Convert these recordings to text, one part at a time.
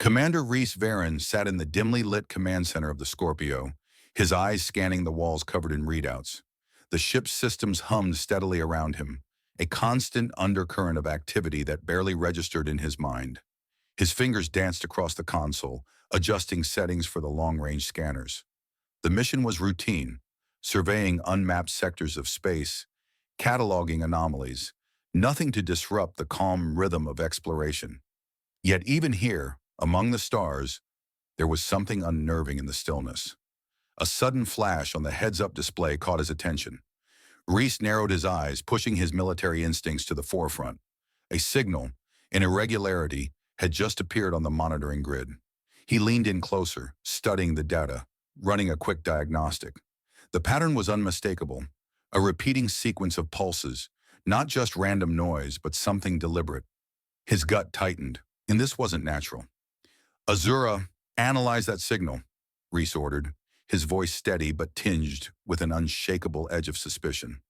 Commander Reese Varon sat in the dimly lit command center of the Scorpio, his eyes scanning the walls covered in readouts. The ship's systems hummed steadily around him, a constant undercurrent of activity that barely registered in his mind. His fingers danced across the console, adjusting settings for the long-range scanners. The mission was routine, surveying unmapped sectors of space, cataloging anomalies, nothing to disrupt the calm rhythm of exploration. Yet even here, among the stars, there was something unnerving in the stillness. A sudden flash on the heads-up display caught his attention. Reese narrowed his eyes, pushing his military instincts to the forefront. A signal, an irregularity, had just appeared on the monitoring grid. He leaned in closer, studying the data, running a quick diagnostic. The pattern was unmistakable, a repeating sequence of pulses, not just random noise, but something deliberate. His gut tightened, and this wasn't natural. Azura, analyze that signal, Reese ordered, his voice steady but tinged with an unshakable edge of suspicion.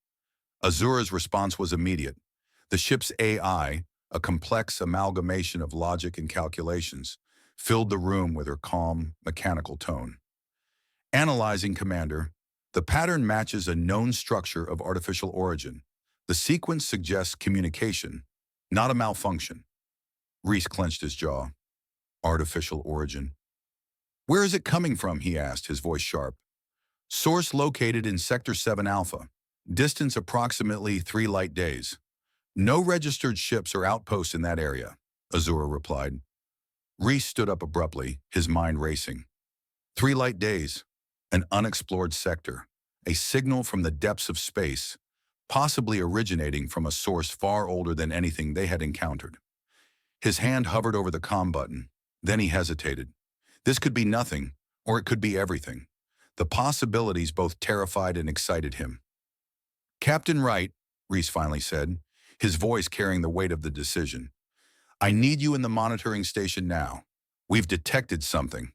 Azura's response was immediate. The ship's AI, a complex amalgamation of logic and calculations, filled the room with her calm, mechanical tone. Analyzing, Commander, the pattern matches a known structure of artificial origin. The sequence suggests communication, not a malfunction. Reese clenched his jaw. Artificial origin. Where is it coming from, he asked, his voice sharp. Source located in Sector 7 Alpha. Distance approximately 3 light days. No registered ships or outposts in that area, Azura replied. Reese stood up abruptly, his mind racing. 3 light days. An unexplored sector. A signal from the depths of space, possibly originating from a source far older than anything they had encountered. His hand hovered over the comm button. Then he hesitated. This could be nothing, or it could be everything. The possibilities both terrified and excited him. Captain Wright, Reese finally said, his voice carrying the weight of the decision. I need you in the monitoring station now. We've detected something.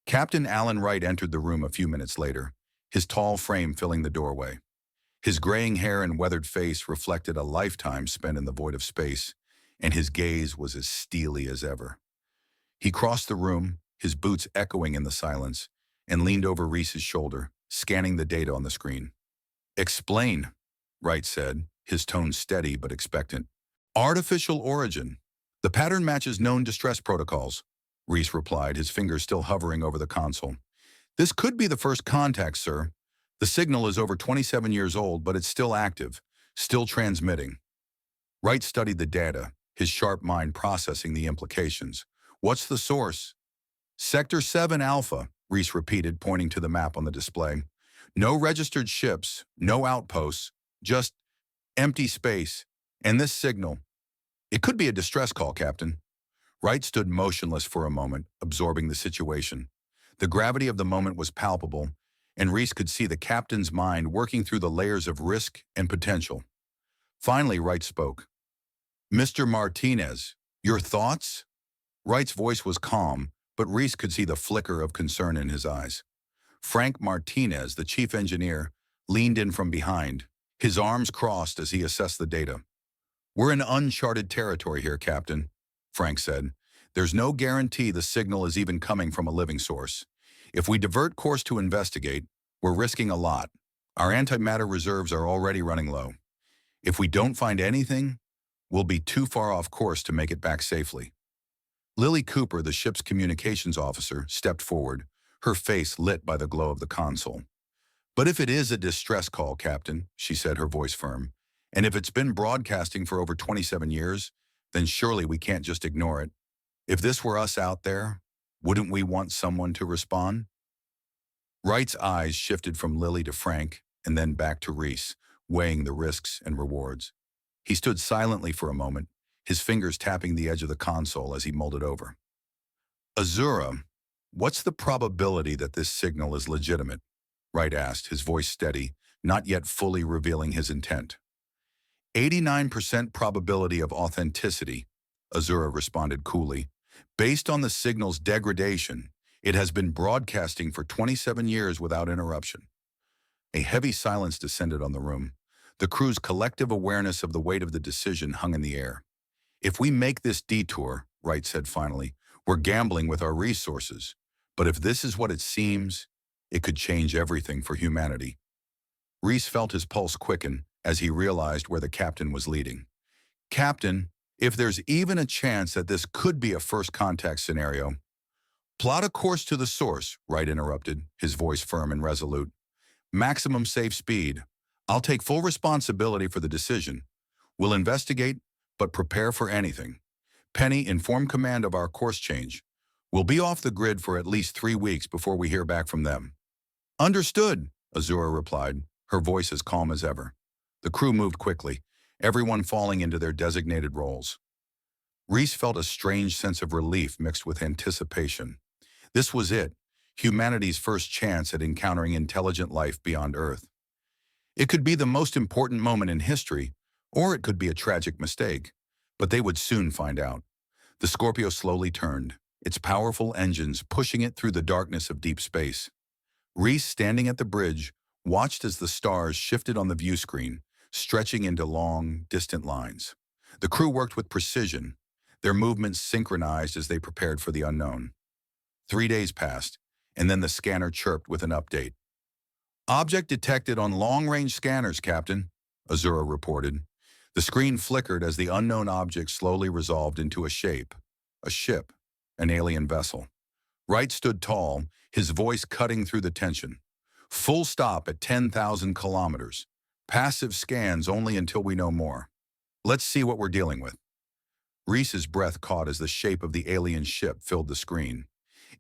Captain Alan Wright entered the room a few minutes later, his tall frame filling the doorway. His graying hair and weathered face reflected a lifetime spent in the void of space, and his gaze was as steely as ever. He crossed the room, his boots echoing in the silence, and leaned over Reese's shoulder, scanning the data on the screen. Explain, Wright said, his tone steady but expectant. Artificial origin. The pattern matches known distress protocols, Reese replied, his fingers still hovering over the console. This could be the first contact, sir. The signal is over 27 years old, but it's still active, still transmitting. Wright studied the data, his sharp mind processing the implications. What's the source? Sector 7 Alpha, Reese repeated, pointing to the map on the display. No registered ships, no outposts, just empty space. And this signal. It could be a distress call, Captain. Wright stood motionless for a moment, absorbing the situation. The gravity of the moment was palpable, and Reese could see the captain's mind working through the layers of risk and potential. Finally, Wright spoke. Mr. Martinez, your thoughts? Wright's voice was calm, but Reese could see the flicker of concern in his eyes. Frank Martinez, the chief engineer, leaned in from behind, his arms crossed as he assessed the data. We're in uncharted territory here, Captain, Frank said. There's no guarantee the signal is even coming from a living source. If we divert course to investigate, we're risking a lot. Our antimatter reserves are already running low. If we don't find anything, we'll be too far off course to make it back safely. Lily Cooper, the ship's communications officer, stepped forward, her face lit by the glow of the console. But if it is a distress call, Captain, she said, her voice firm, and if it's been broadcasting for over 27 years, then surely we can't just ignore it. If this were us out there, wouldn't we want someone to respond? Wright's eyes shifted from Lily to Frank and then back to Reese, weighing the risks and rewards. He stood silently for a moment, his fingers tapping the edge of the console as he mulled it over. Azura, what's the probability that this signal is legitimate? Wright asked, his voice steady, not yet fully revealing his intent. 89% probability of authenticity, Azura responded coolly. Based on the signal's degradation, it has been broadcasting for 27 years without interruption. A heavy silence descended on the room. The crew's collective awareness of the weight of the decision hung in the air. If we make this detour, Wright said finally, We're gambling with our resources, but if this is what it seems, it could change everything for humanity. Reese felt his pulse quicken as he realized where the captain was leading. Captain, if there's even a chance that this could be a first contact scenario, plot a course to the source, Wright interrupted, his voice firm and resolute. Maximum safe speed. I'll take full responsibility for the decision. We'll investigate, but prepare for anything. Penny, inform command of our course change. We'll be off the grid for at least 3 weeks before we hear back from them. Understood, Azura replied, her voice as calm as ever. The crew moved quickly, everyone falling into their designated roles. Reese felt a strange sense of relief mixed with anticipation. This was it, humanity's first chance at encountering intelligent life beyond Earth. It could be the most important moment in history, or it could be a tragic mistake, but they would soon find out. The Scorpio slowly turned, its powerful engines pushing it through the darkness of deep space. Reese, standing at the bridge, watched as the stars shifted on the view screen, stretching into long, distant lines. The crew worked with precision, their movements synchronized as they prepared for the unknown. 3 days passed, and then the scanner chirped with an update. Object detected on long-range scanners, Captain, Azura reported. The screen flickered as the unknown object slowly resolved into a shape. A ship, an alien vessel. Wright stood tall, his voice cutting through the tension. Full stop at 10,000 kilometers. Passive scans only until we know more. Let's see what we're dealing with. Reese's breath caught as the shape of the alien ship filled the screen.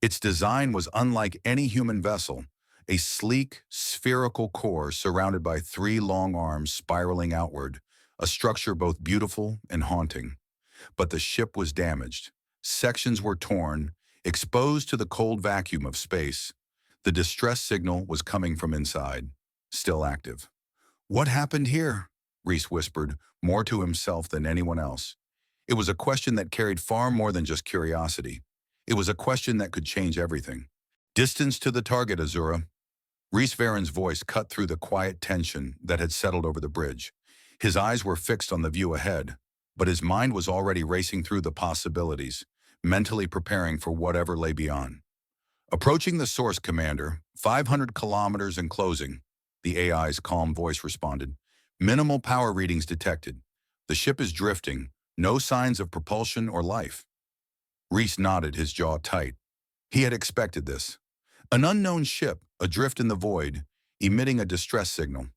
Its design was unlike any human vessel, a sleek, spherical core surrounded by 3 long arms spiraling outward, a structure both beautiful and haunting. But the ship was damaged. Sections were torn, exposed to the cold vacuum of space. The distress signal was coming from inside, still active. What happened here? Reese whispered, more to himself than anyone else. It was a question that carried far more than just curiosity. It was a question that could change everything. Distance to the target, Azura. Reese Varen's voice cut through the quiet tension that had settled over the bridge. His eyes were fixed on the view ahead, but his mind was already racing through the possibilities, mentally preparing for whatever lay beyond. Approaching the source, Commander, 500 kilometers and closing, the AI's calm voice responded. Minimal power readings detected. The ship is drifting, no signs of propulsion or life. Reese nodded, his jaw tight. He had expected this. An unknown ship, adrift in the void, emitting a distress signal.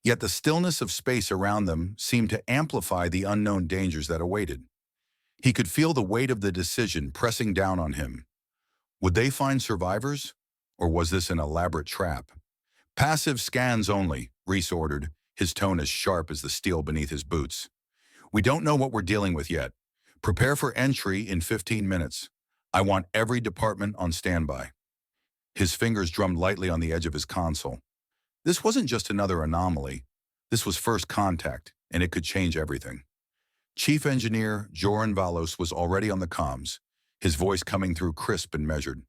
Yet the stillness of space around them seemed to amplify the unknown dangers that awaited. He could feel the weight of the decision pressing down on him. Would they find survivors? Or was this an elaborate trap? Passive scans only, Reese ordered, his tone as sharp as the steel beneath his boots. We don't know what we're dealing with yet. Prepare for entry in 15 minutes. I want every department on standby. His fingers drummed lightly on the edge of his console. This wasn't just another anomaly. This was first contact, and it could change everything. Chief Engineer Joran Valos was already on the comms, his voice coming through crisp and measured.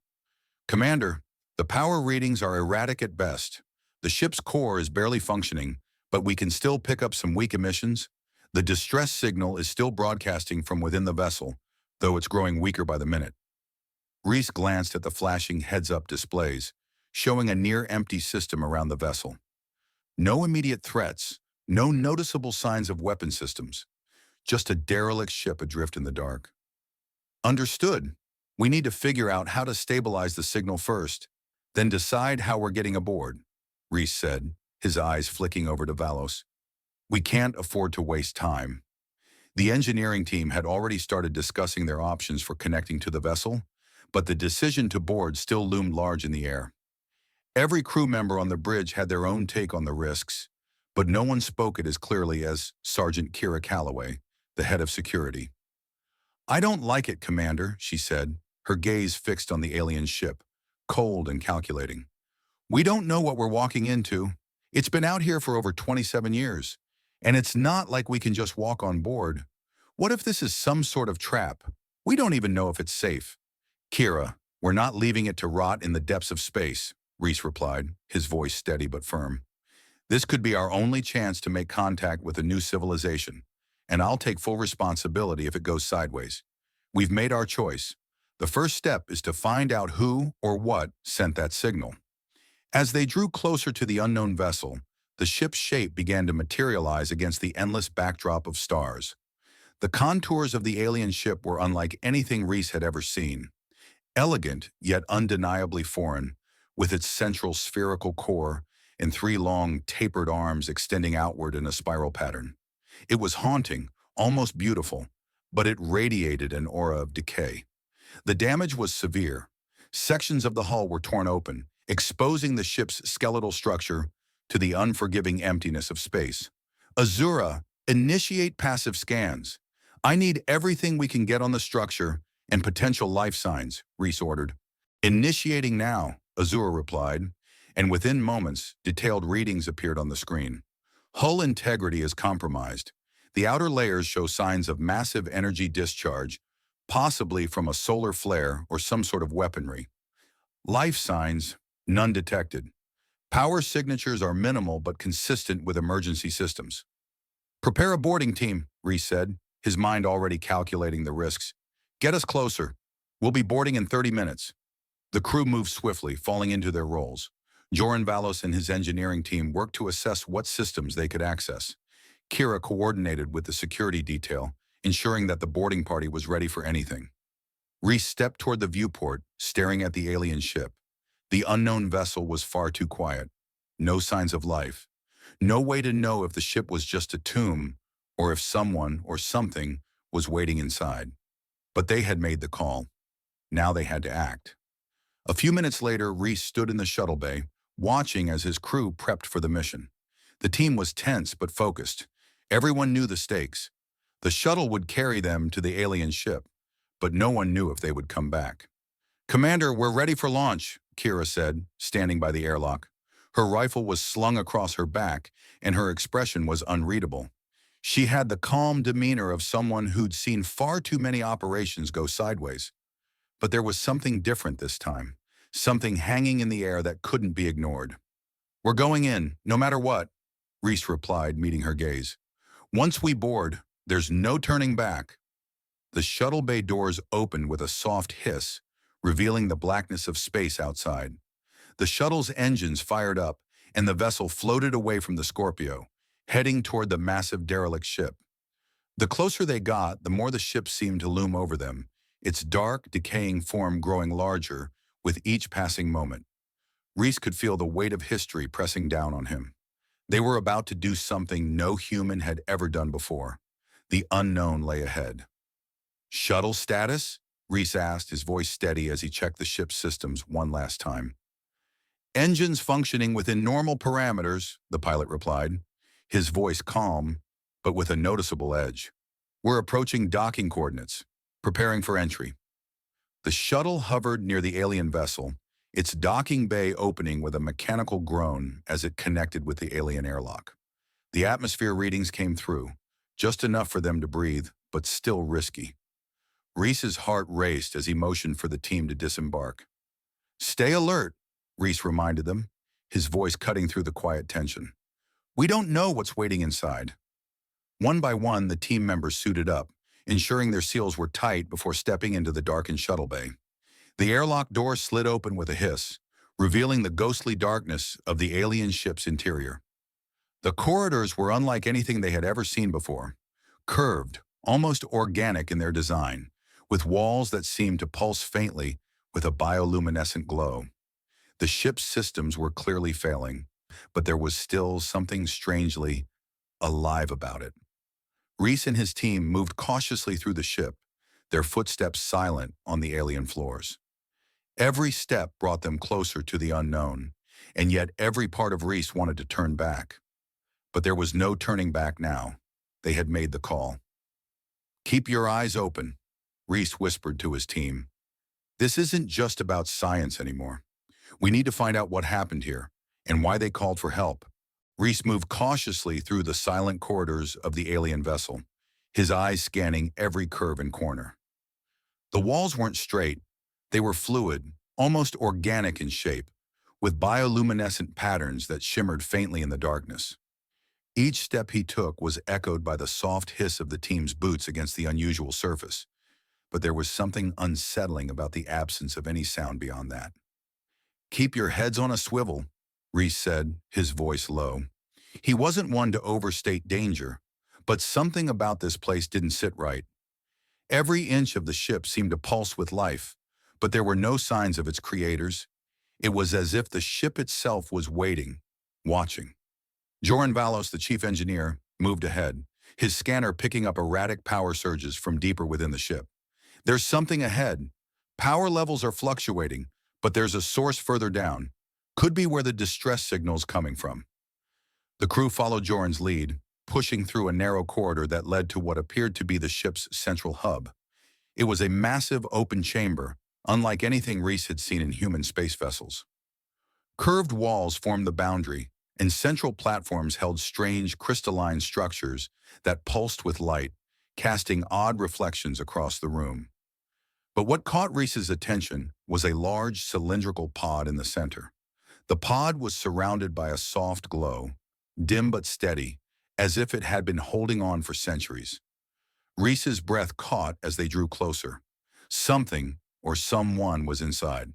Commander, the power readings are erratic at best. The ship's core is barely functioning, but we can still pick up some weak emissions. The distress signal is still broadcasting from within the vessel, though it's growing weaker by the minute. Reese glanced at the flashing heads-up displays, showing a near-empty system around the vessel. No immediate threats, no noticeable signs of weapon systems, just a derelict ship adrift in the dark. Understood. We need to figure out how to stabilize the signal first, then decide how we're getting aboard, Reese said, his eyes flicking over to Valos. We can't afford to waste time. The engineering team had already started discussing their options for connecting to the vessel, but the decision to board still loomed large in the air. Every crew member on the bridge had their own take on the risks, but no one spoke it as clearly as Sergeant Kira Calloway, the head of security. I don't like it, Commander, she said, her gaze fixed on the alien ship, cold and calculating. We don't know what we're walking into. It's been out here for over 27 years, and it's not like we can just walk on board. What if this is some sort of trap? We don't even know if it's safe. Kira, we're not leaving it to rot in the depths of space, Reese replied, his voice steady but firm. This could be our only chance to make contact with a new civilization, and I'll take full responsibility if it goes sideways. We've made our choice. The first step is to find out who or what sent that signal. As they drew closer to the unknown vessel, the ship's shape began to materialize against the endless backdrop of stars. The contours of the alien ship were unlike anything Reese had ever seen. Elegant, yet undeniably foreign, with its central spherical core and three long, tapered arms extending outward in a spiral pattern. It was haunting, almost beautiful, but it radiated an aura of decay. The damage was severe. Sections of the hull were torn open, exposing the ship's skeletal structure to the unforgiving emptiness of space. Azura, initiate passive scans. I need everything we can get on the structure and potential life signs, Reese ordered. Initiating now, Azura replied, and within moments, detailed readings appeared on the screen. Hull integrity is compromised. The outer layers show signs of massive energy discharge, possibly from a solar flare or some sort of weaponry. Life signs, none detected. Power signatures are minimal but consistent with emergency systems. Prepare a boarding team, Reese said, his mind already calculating the risks. Get us closer. We'll be boarding in 30 minutes. The crew moved swiftly, falling into their roles. Joran Valos and his engineering team worked to assess what systems they could access. Kira coordinated with the security detail, ensuring that the boarding party was ready for anything. Reese stepped toward the viewport, staring at the alien ship. The unknown vessel was far too quiet. No signs of life. No way to know if the ship was just a tomb or if someone or something was waiting inside. But they had made the call. Now they had to act. A few minutes later, Reese stood in the shuttle bay, watching as his crew prepped for the mission. The team was tense but focused. Everyone knew the stakes. The shuttle would carry them to the alien ship, but no one knew if they would come back. Commander, we're ready for launch, Kira said, standing by the airlock. Her rifle was slung across her back, and her expression was unreadable. She had the calm demeanor of someone who'd seen far too many operations go sideways. But there was something different this time, something hanging in the air that couldn't be ignored. We're going in, no matter what, Reese replied, meeting her gaze. Once we board, there's no turning back. The shuttle bay doors opened with a soft hiss, revealing the blackness of space outside. The shuttle's engines fired up, and the vessel floated away from the Scorpio, heading toward the massive derelict ship. The closer they got, the more the ship seemed to loom over them, its dark, decaying form growing larger with each passing moment. Reese could feel the weight of history pressing down on him. They were about to do something no human had ever done before. The unknown lay ahead. Shuttle status? Reese asked, his voice steady as he checked the ship's systems one last time. Engines functioning within normal parameters, the pilot replied, his voice calm, but with a noticeable edge. We're approaching docking coordinates, preparing for entry. The shuttle hovered near the alien vessel, its docking bay opening with a mechanical groan as it connected with the alien airlock. The atmosphere readings came through, just enough for them to breathe, but still risky. Reese's heart raced as he motioned for the team to disembark. Stay alert, Reese reminded them, his voice cutting through the quiet tension. We don't know what's waiting inside. One by one, the team members suited up, ensuring their seals were tight before stepping into the darkened shuttle bay. The airlock door slid open with a hiss, revealing the ghostly darkness of the alien ship's interior. The corridors were unlike anything they had ever seen before, curved, almost organic in their design, with walls that seemed to pulse faintly with a bioluminescent glow. The ship's systems were clearly failing, but there was still something strangely alive about it. Reese and his team moved cautiously through the ship, their footsteps silent on the alien floors. Every step brought them closer to the unknown, and yet every part of Reese wanted to turn back. But there was no turning back now. They had made the call. Keep your eyes open, Reese whispered to his team. This isn't just about science anymore. We need to find out what happened here and why they called for help. Reese moved cautiously through the silent corridors of the alien vessel, his eyes scanning every curve and corner. The walls weren't straight. They were fluid, almost organic in shape, with bioluminescent patterns that shimmered faintly in the darkness. Each step he took was echoed by the soft hiss of the team's boots against the unusual surface. but there was something unsettling about the absence of any sound beyond that. "Keep your heads on a swivel," Reese said, his voice low. He wasn't one to overstate danger, but something about this place didn't sit right. Every inch of the ship seemed to pulse with life, but there were no signs of its creators. It was as if the ship itself was waiting, watching. Joran Valos, the chief engineer, moved ahead, his scanner picking up erratic power surges from deeper within the ship. "There's something ahead. Power levels are fluctuating, but there's a source further down. Could be where the distress signal's coming from." The crew followed Joran's lead, pushing through a narrow corridor that led to what appeared to be the ship's central hub. It was a massive open chamber, unlike anything Reese had seen in human space vessels. Curved walls formed the boundary, and central platforms held strange crystalline structures that pulsed with light, casting odd reflections across the room. But what caught Reese's attention was a large cylindrical pod in the center. The pod was surrounded by a soft glow, dim but steady, as if it had been holding on for centuries. Reese's breath caught as they drew closer. Something, or someone, was inside.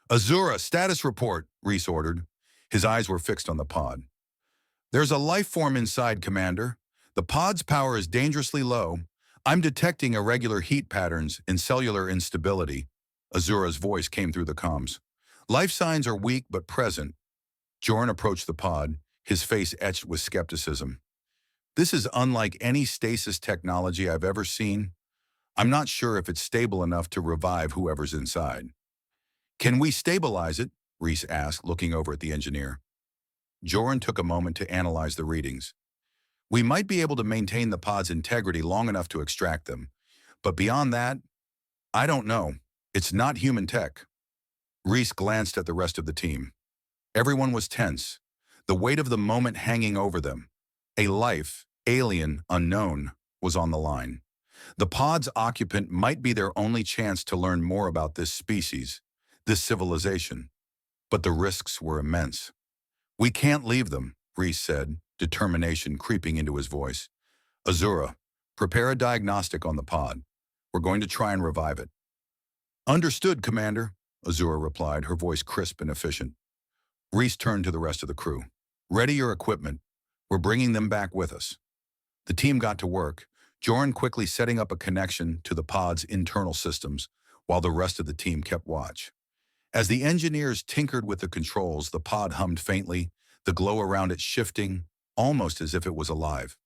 "Azura, status report," Reese ordered. His eyes were fixed on the pod. "There's a life form inside, Commander. The pod's power is dangerously low. I'm detecting irregular heat patterns and cellular instability." Azura's voice came through the comms. "Life signs are weak but present." Joran approached the pod, his face etched with skepticism. "This is unlike any stasis technology I've ever seen. I'm not sure if it's stable enough to revive whoever's inside." "Can we stabilize it?" Reese asked, looking over at the engineer. Joran took a moment to analyze the readings. "We might be able to maintain the pod's integrity long enough to extract them. But beyond that, I don't know. It's not human tech." Reese glanced at the rest of the team. Everyone was tense, the weight of the moment hanging over them. A life, alien, unknown, was on the line. The pod's occupant might be their only chance to learn more about this species, this civilization. But the risks were immense. "We can't leave them," Reese said, determination creeping into his voice. "Azura, prepare a diagnostic on the pod. We're going to try and revive it." "Understood, Commander," Azura replied, her voice crisp and efficient. Reese turned to the rest of the crew. "Ready your equipment. We're bringing them back with us." The team got to work, Joran quickly setting up a connection to the pod's internal systems, while the rest of the team kept watch. As the engineers tinkered with the controls, the pod hummed faintly, the glow around it shifting, almost as if it was alive.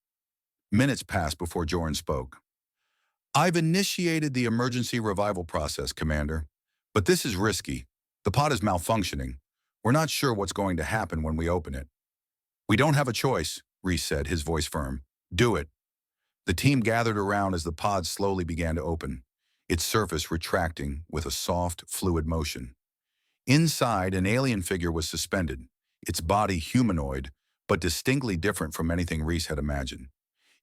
Minutes passed before Joran spoke. "I've initiated the emergency revival process, Commander. But this is risky. The pod is malfunctioning. We're not sure what's going to happen when we open it." "We don't have a choice," Reese said, his voice firm. "Do it." The team gathered around as the pod slowly began to open, its surface retracting with a soft, fluid motion. Inside, an alien figure was suspended, its body humanoid, but distinctly different from anything Reese had imagined.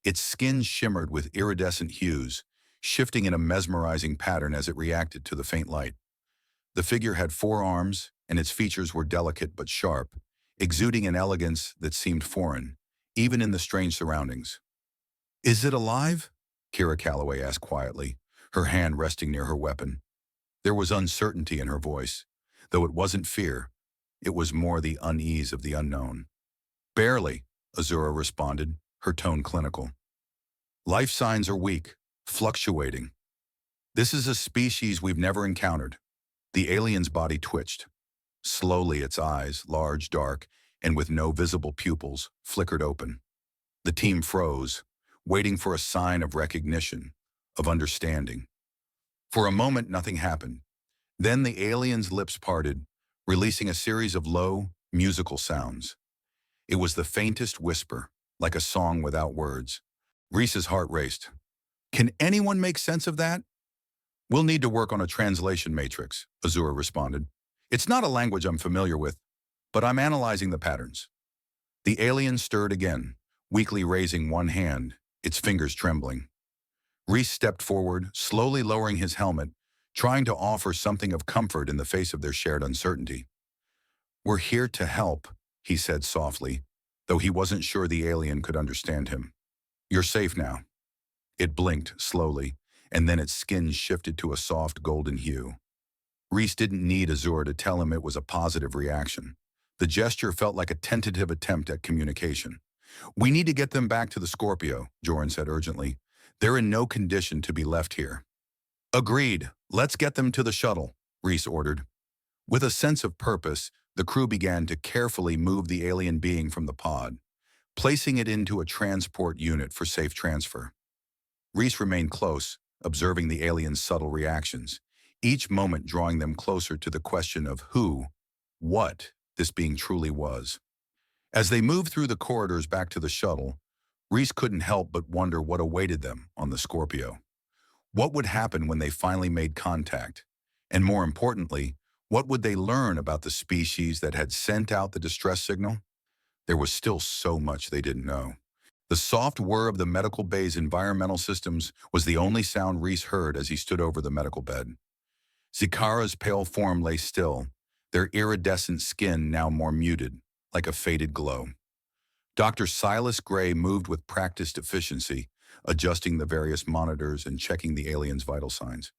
Its skin shimmered with iridescent hues, shifting in a mesmerizing pattern as it reacted to the faint light. The figure had 4 arms, and its features were delicate but sharp, exuding an elegance that seemed foreign, even in the strange surroundings. "Is it alive?" Kira Calloway asked quietly, her hand resting near her weapon. There was uncertainty in her voice, though it wasn't fear. It was more the unease of the unknown. "Barely," Azura responded, her tone clinical. "Life signs are weak, fluctuating. This is a species we've never encountered." The alien's body twitched. Slowly its eyes, large, dark, and with no visible pupils, flickered open. The team froze, waiting for a sign of recognition, of understanding. For a moment, nothing happened. Then the alien's lips parted, releasing a series of low, musical sounds. It was the faintest whisper, like a song without words. Reese's heart raced. "Can anyone make sense of that?" "We'll need to work on a translation matrix," Azura responded. "It's not a language I'm familiar with, but I'm analyzing the patterns." The alien stirred again, weakly raising one hand, its fingers trembling. Reese stepped forward, slowly lowering his helmet, trying to offer something of comfort in the face of their shared uncertainty. "We're here to help," he said softly, though he wasn't sure the alien could understand him. "You're safe now." It blinked slowly, and then its skin shifted to a soft golden hue. Reese didn't need Azura to tell him it was a positive reaction. The gesture felt like a tentative attempt at communication. "We need to get them back to the Scorpio," Joran said urgently. "They're in no condition to be left here." "Agreed. Let's get them to the shuttle," Reese ordered. With a sense of purpose, the crew began to carefully move the alien being from the pod, placing it into a transport unit for safe transfer. Reese remained close, observing the alien's subtle reactions, each moment drawing them closer to the question of who, what, this being truly was. As they moved through the corridors back to the shuttle, Reese couldn't help but wonder what awaited them on the Scorpio. What would happen when they finally made contact? And more importantly, what would they learn about the species that had sent out the distress signal? There was still so much they didn't know. The soft whir of the medical bay's environmental systems was the only sound Reese heard as he stood over the medical bed. Zikara's pale form lay still, their iridescent skin now more muted, like a faded glow. Dr. Silas Gray moved with practiced efficiency, adjusting the various monitors and checking the alien's vital signs.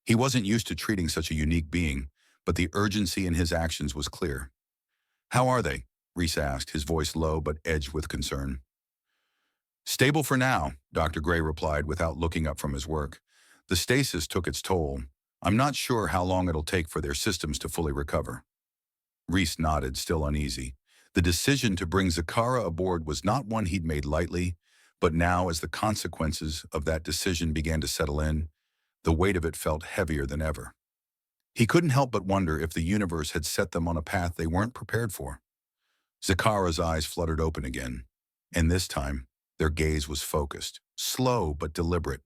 He wasn't used to treating such a unique being, but the urgency in his actions was clear. "How are they?" Reese asked, his voice low but edged with concern. "Stable for now," Dr. Gray replied without looking up from his work. "The stasis took its toll. I'm not sure how long it'll take for their systems to fully recover." Reese nodded, still uneasy. The decision to bring Zakara aboard was not one he'd made lightly, but now as the consequences of that decision began to settle in, the weight of it felt heavier than ever. He couldn't help but wonder if the universe had set them on a path they weren't prepared for. Zakara's eyes fluttered open again, and this time, their gaze was focused, slow but deliberate.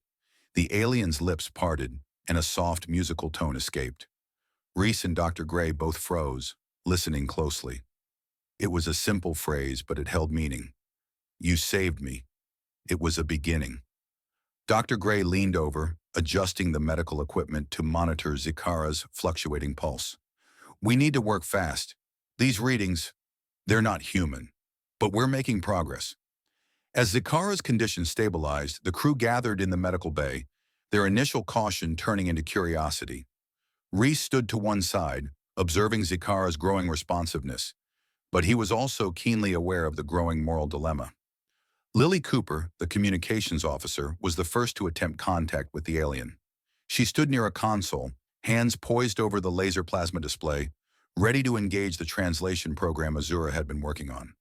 The alien's lips parted, and a soft musical tone escaped. Reese and Dr. Gray both froze, listening closely. It was a simple phrase, but it held meaning. "You saved me." It was a beginning. Dr. Gray leaned over, adjusting the medical equipment to monitor Zikara's fluctuating pulse. "We need to work fast. These readings, they're not human, but we're making progress." As Zikara's condition stabilized, the crew gathered in the medical bay, their initial caution turning into curiosity. Reese stood to one side, observing Zikara's growing responsiveness, but he was also keenly aware of the growing moral dilemma. Lily Cooper, the communications officer, was the first to attempt contact with the alien. She stood near a console, hands poised over the laser plasma display, ready to engage the translation program Azura had been working on.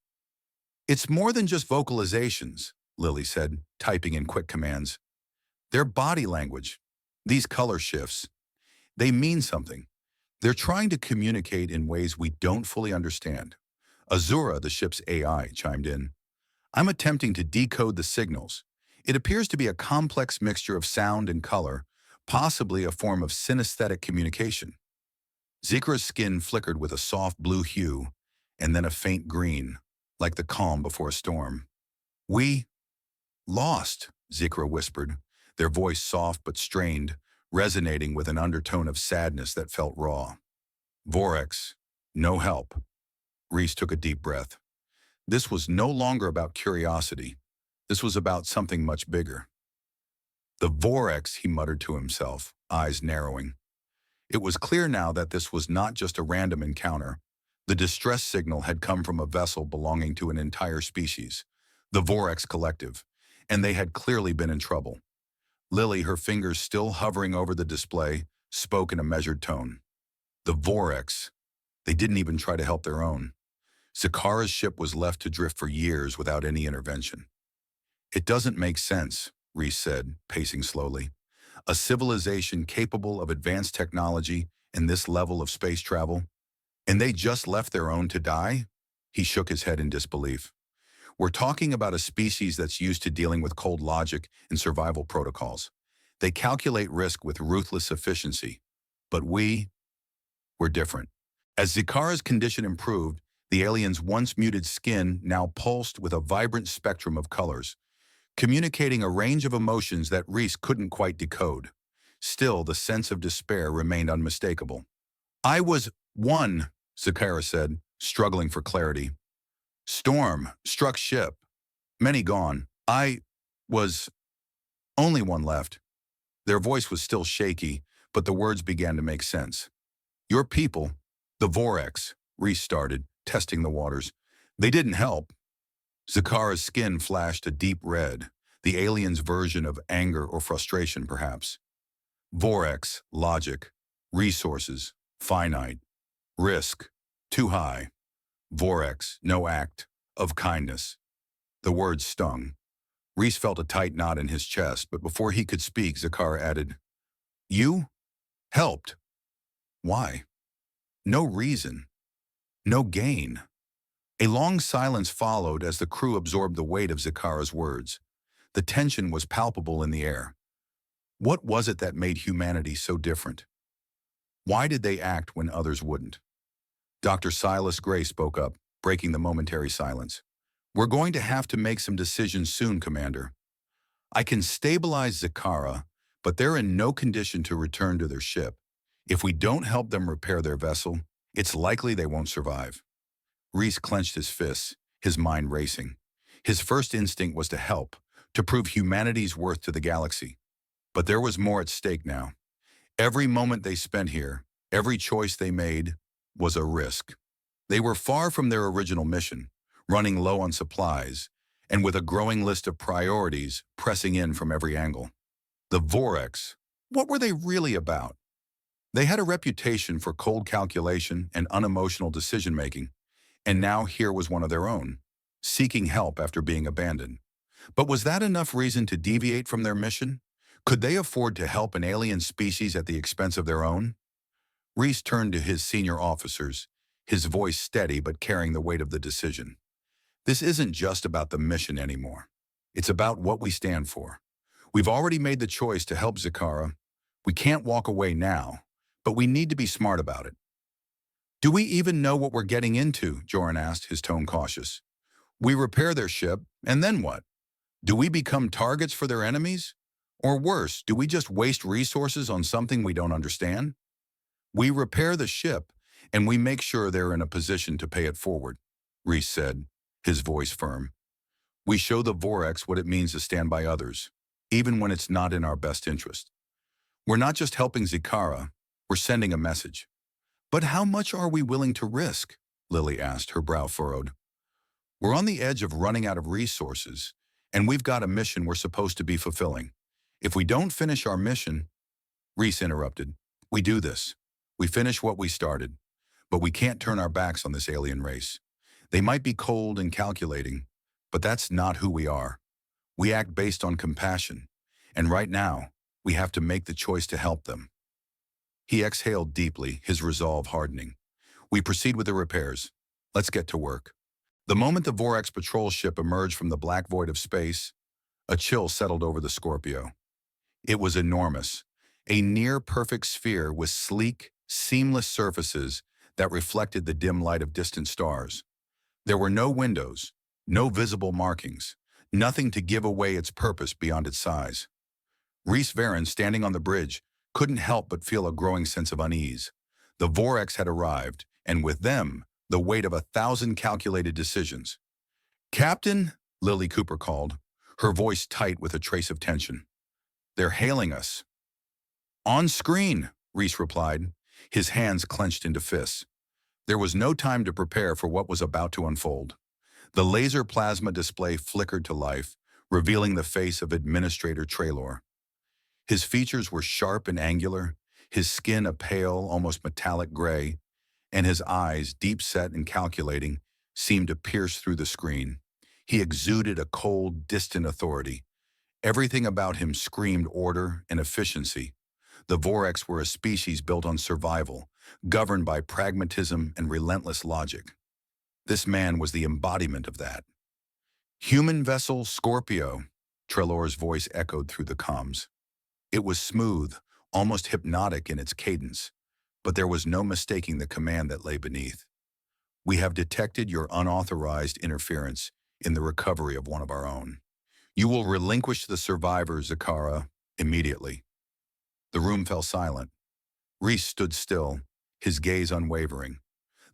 "It's more than just vocalizations," Lily said, typing in quick commands. "Their body language, these color shifts, they mean something. They're trying to communicate in ways we don't fully understand." Azura, the ship's AI, chimed in. "I'm attempting to decode the signals. It appears to be a complex mixture of sound and color, possibly a form of synesthetic communication." Zikra's skin flickered with a soft blue hue, and then a faint green, like the calm before a storm. "We lost," Zikra whispered, their voice soft but strained, resonating with an undertone of sadness that felt raw. "Vorex, no help." Reese took a deep breath. This was no longer about curiosity. This was about something much bigger. "The Vorex," he muttered to himself, eyes narrowing. It was clear now that this was not just a random encounter. The distress signal had come from a vessel belonging to an entire species, the Vorex Collective, and they had clearly been in trouble. Lily, her fingers still hovering over the display, spoke in a measured tone. "The Vorex. They didn't even try to help their own. Zakara's ship was left to drift for years without any intervention." "It doesn't make sense," Reese said, pacing slowly. "A civilization capable of advanced technology and this level of space travel, and they just left their own to die?" He shook his head in disbelief. "We're talking about a species that's used to dealing with cold logic and survival protocols. They calculate risk with ruthless efficiency. But we're different." As Zikara's condition improved, the alien's once muted skin now pulsed with a vibrant spectrum of colors, communicating a range of emotions that Reese couldn't quite decode. Still, the sense of despair remained unmistakable. "I was one," Zakara said, struggling for clarity. "Storm struck ship. Many gone. I was only one left." Their voice was still shaky, but the words began to make sense. Your people, the Vorex, Reese started, testing the waters. They didn't help. Zakara's skin flashed a deep red, the alien's version of anger or frustration, perhaps. Vorex, logic, resources, finite, risk, too high. Vorex, no act, of kindness. The words stung. Reese felt a tight knot in his chest, but before he could speak, Zakara added, You? Helped. Why? No reason. No gain. A long silence followed as the crew absorbed the weight of Zakara's words. The tension was palpable in the air. What was it that made humanity so different? Why did they act when others wouldn't? Dr. Silas Gray spoke up, breaking the momentary silence. We're going to have to make some decisions soon, Commander. I can stabilize Zakara, but they're in no condition to return to their ship. If we don't help them repair their vessel, it's likely they won't survive. Reese clenched his fists, his mind racing. His first instinct was to help, to prove humanity's worth to the galaxy. But there was more at stake now. Every moment they spent here, every choice they made, was a risk. They were far from their original mission, running low on supplies, and with a growing list of priorities pressing in from every angle. The Vorex, what were they really about? They had a reputation for cold calculation and unemotional decision-making, and now here was one of their own, seeking help after being abandoned. But was that enough reason to deviate from their mission? Could they afford to help an alien species at the expense of their own? Reese turned to his senior officers, his voice steady but carrying the weight of the decision. This isn't just about the mission anymore. It's about what we stand for. We've already made the choice to help Zakara. We can't walk away now, but we need to be smart about it. Do we even know what we're getting into? Joran asked, his tone cautious. We repair their ship, and then what? Do we become targets for their enemies? Or worse, do we just waste resources on something we don't understand? We repair the ship, and we make sure they're in a position to pay it forward, Reese said, his voice firm. We show the Vorex what it means to stand by others, even when it's not in our best interest. We're not just helping Zakara, we're sending a message. But how much are we willing to risk? Lily asked, her brow furrowed. We're on the edge of running out of resources, and we've got a mission we're supposed to be fulfilling. If we don't finish our mission, Reese interrupted, we do this. We finish what we started, but we can't turn our backs on this alien race. They might be cold and calculating, but that's not who we are. We act based on compassion, and right now, we have to make the choice to help them. He exhaled deeply, his resolve hardening. We proceed with the repairs. Let's get to work. The moment the Vorex patrol ship emerged from the black void of space, a chill settled over the Scorpio. It was enormous, a near-perfect sphere with sleek, seamless surfaces that reflected the dim light of distant stars. There were no windows, no visible markings, nothing to give away its purpose beyond its size. Reese Varon, standing on the bridge, couldn't help but feel a growing sense of unease. The Vorex had arrived, and with them, the weight of 1,000 calculated decisions. Captain, Lily Cooper called, her voice tight with a trace of tension. They're hailing us. On screen, Reese replied, his hands clenched into fists. There was no time to prepare for what was about to unfold. The laser plasma display flickered to life, revealing the face of Administrator Traylor. His features were sharp and angular, his skin a pale, almost metallic gray, and his eyes, deep-set and calculating, seemed to pierce through the screen. He exuded a cold, distant authority. Everything about him screamed order and efficiency. The Vorex were a species built on survival, governed by pragmatism and relentless logic. This man was the embodiment of that. Human vessel Scorpio, Traylor's voice echoed through the comms. It was smooth, almost hypnotic in its cadence, but there was no mistaking the command that lay beneath. We have detected your unauthorized interference in the recovery of one of our own. You will relinquish the survivor, Zakara, immediately. The room fell silent. Reese stood still, his gaze unwavering.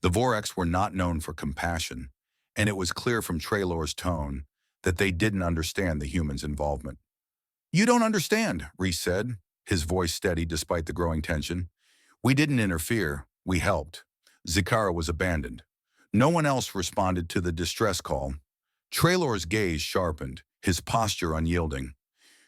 The Vorex were not known for compassion, and it was clear from Traylor's tone that they didn't understand the humans' involvement. You don't understand, Reese said. his voice steady despite the growing tension. "We didn't interfere, we helped. Zakara was abandoned. No one else responded to the distress call." Traylor's gaze sharpened, his posture unyielding.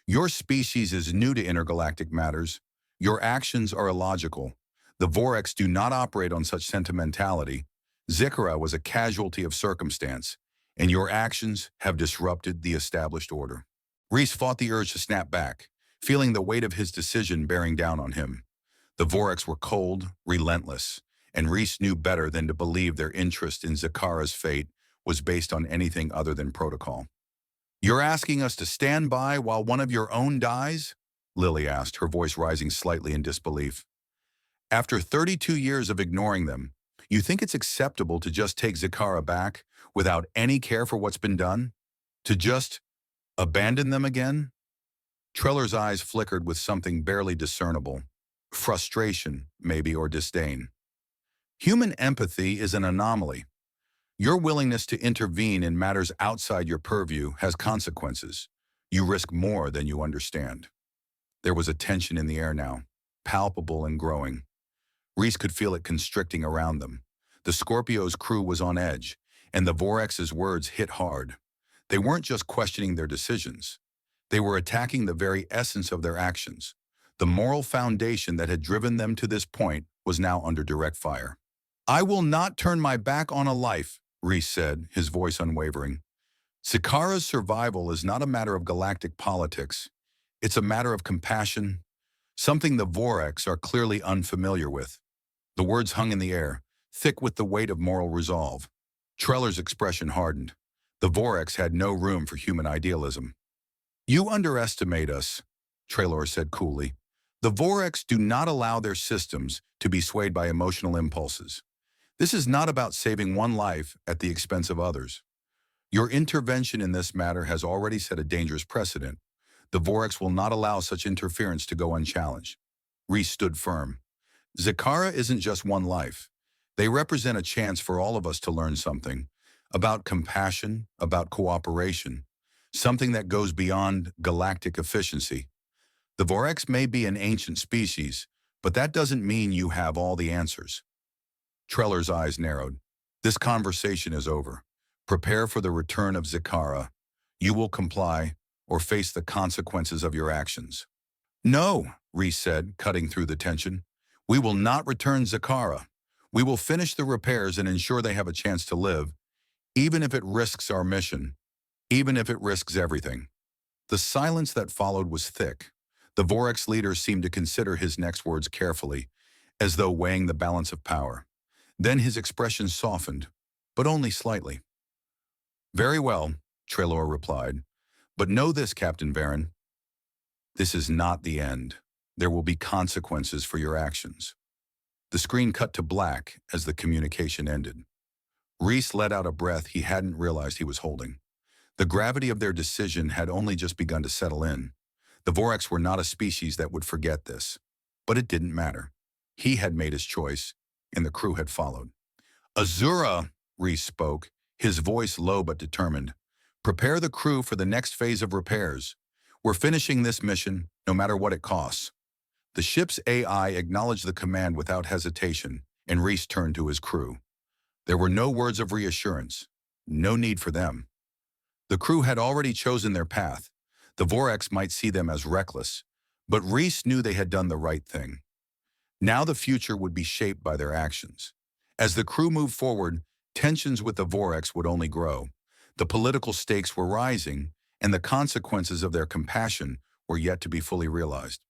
"Your species is new to intergalactic matters. Your actions are illogical. The Vorex do not operate on such sentimentality. Zakara was a casualty of circumstance, and your actions have disrupted the established order." Reese fought the urge to snap back, feeling the weight of his decision bearing down on him. The Vorex were cold, relentless, and Reese knew better than to believe their interest in Zakara's fate was based on anything other than protocol. "You're asking us to stand by while one of your own dies?" Lily asked, her voice rising slightly in disbelief. "After 32 years of ignoring them, you think it's acceptable to just take Zakara back without any care for what's been done? To just abandon them again?" Treller's eyes flickered with something barely discernible. Frustration, maybe, or disdain. "Human empathy is an anomaly. Your willingness to intervene in matters outside your purview has consequences. You risk more than you understand." There was a tension in the air now, palpable and growing. Reese could feel it constricting around them. The Scorpio's crew was on edge, and the Vorex's words hit hard. They weren't just questioning their decisions. They were attacking the very essence of their actions. The moral foundation that had driven them to this point was now under direct fire. "I will not turn my back on a life," Reese said, his voice unwavering. "Zakara's survival is not a matter of galactic politics. It's a matter of compassion, something the Vorex are clearly unfamiliar with." The words hung in the air, thick with the weight of moral resolve. Treller's expression hardened. The Vorex had no room for human idealism. "You underestimate us," Traylor said coolly. "The Vorex do not allow their systems to be swayed by emotional impulses. This is not about saving one life at the expense of others. Your intervention in this matter has already set a dangerous precedent. The Vorex will not allow such interference to go unchallenged." Reese stood firm. "Zakara isn't just one life. They represent a chance for all of us to learn something about compassion, about cooperation, something that goes beyond galactic efficiency. The Vorex may be an ancient species, but that doesn't mean you have all the answers." Treller's eyes narrowed. "This conversation is over. Prepare for the return of Zakara. You will comply or face the consequences of your actions." "No," Reese said, cutting through the tension. "We will not return Zakara. We will finish the repairs and ensure they have a chance to live, even if it risks our mission, even if it risks everything." The silence that followed was thick. The Vorex leader seemed to consider his next words carefully, as though weighing the balance of power. Then his expression softened, but only slightly. "Very well," Traylor replied. "But know this, Captain Varen. This is not the end. There will be consequences for your actions." The screen cut to black as the communication ended. Reese let out a breath he hadn't realized he was holding. The gravity of their decision had only just begun to settle in. The Vorex were not a species that would forget this. But it didn't matter. He had made his choice, and the crew had followed. "Azura," Reese spoke, his voice low but determined. "Prepare the crew for the next phase of repairs. We're finishing this mission, no matter what it costs." The ship's AI acknowledged the command without hesitation, and Reese turned to his crew. There were no words of reassurance. No need for them. The crew had already chosen their path. The Vorex might see them as reckless, but Reese knew they had done the right thing. Now the future would be shaped by their actions. As the crew moved forward, tensions with the Vorex would only grow. The political stakes were rising, and the consequences of their compassion were yet to be fully realized.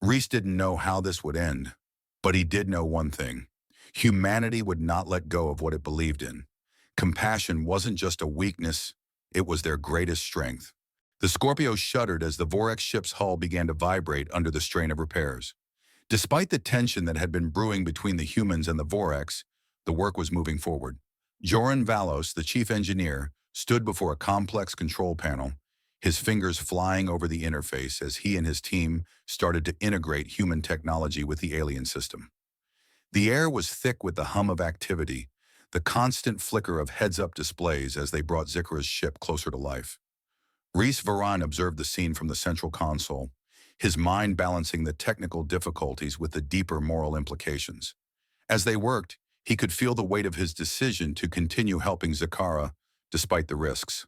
Reese didn't know how this would end, but he did know one thing. Humanity would not let go of what it believed in. Compassion wasn't just a weakness, it was their greatest strength. The Scorpio shuddered as the Vorex ship's hull began to vibrate under the strain of repairs. Despite the tension that had been brewing between the humans and the Vorex, the work was moving forward. Joran Valos, the chief engineer, stood before a complex control panel, his fingers flying over the interface as he and his team started to integrate human technology with the alien system. The air was thick with the hum of activity, the constant flicker of heads-up displays as they brought Zakara's ship closer to life. Reese Varan observed the scene from the central console, his mind balancing the technical difficulties with the deeper moral implications. As they worked, he could feel the weight of his decision to continue helping Zakara despite the risks.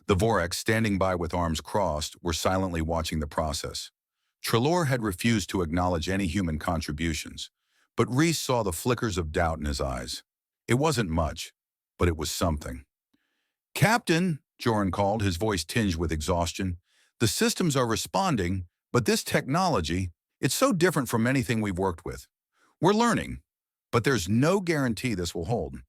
The Vorex, standing by with arms crossed, were silently watching the process. Trelawney had refused to acknowledge any human contributions, but Reese saw the flickers of doubt in his eyes. It wasn't much, but it was something. "Captain," Joran called, his voice tinged with exhaustion, "the systems are responding, but this technology, it's so different from anything we've worked with. We're learning, but there's no guarantee this will hold."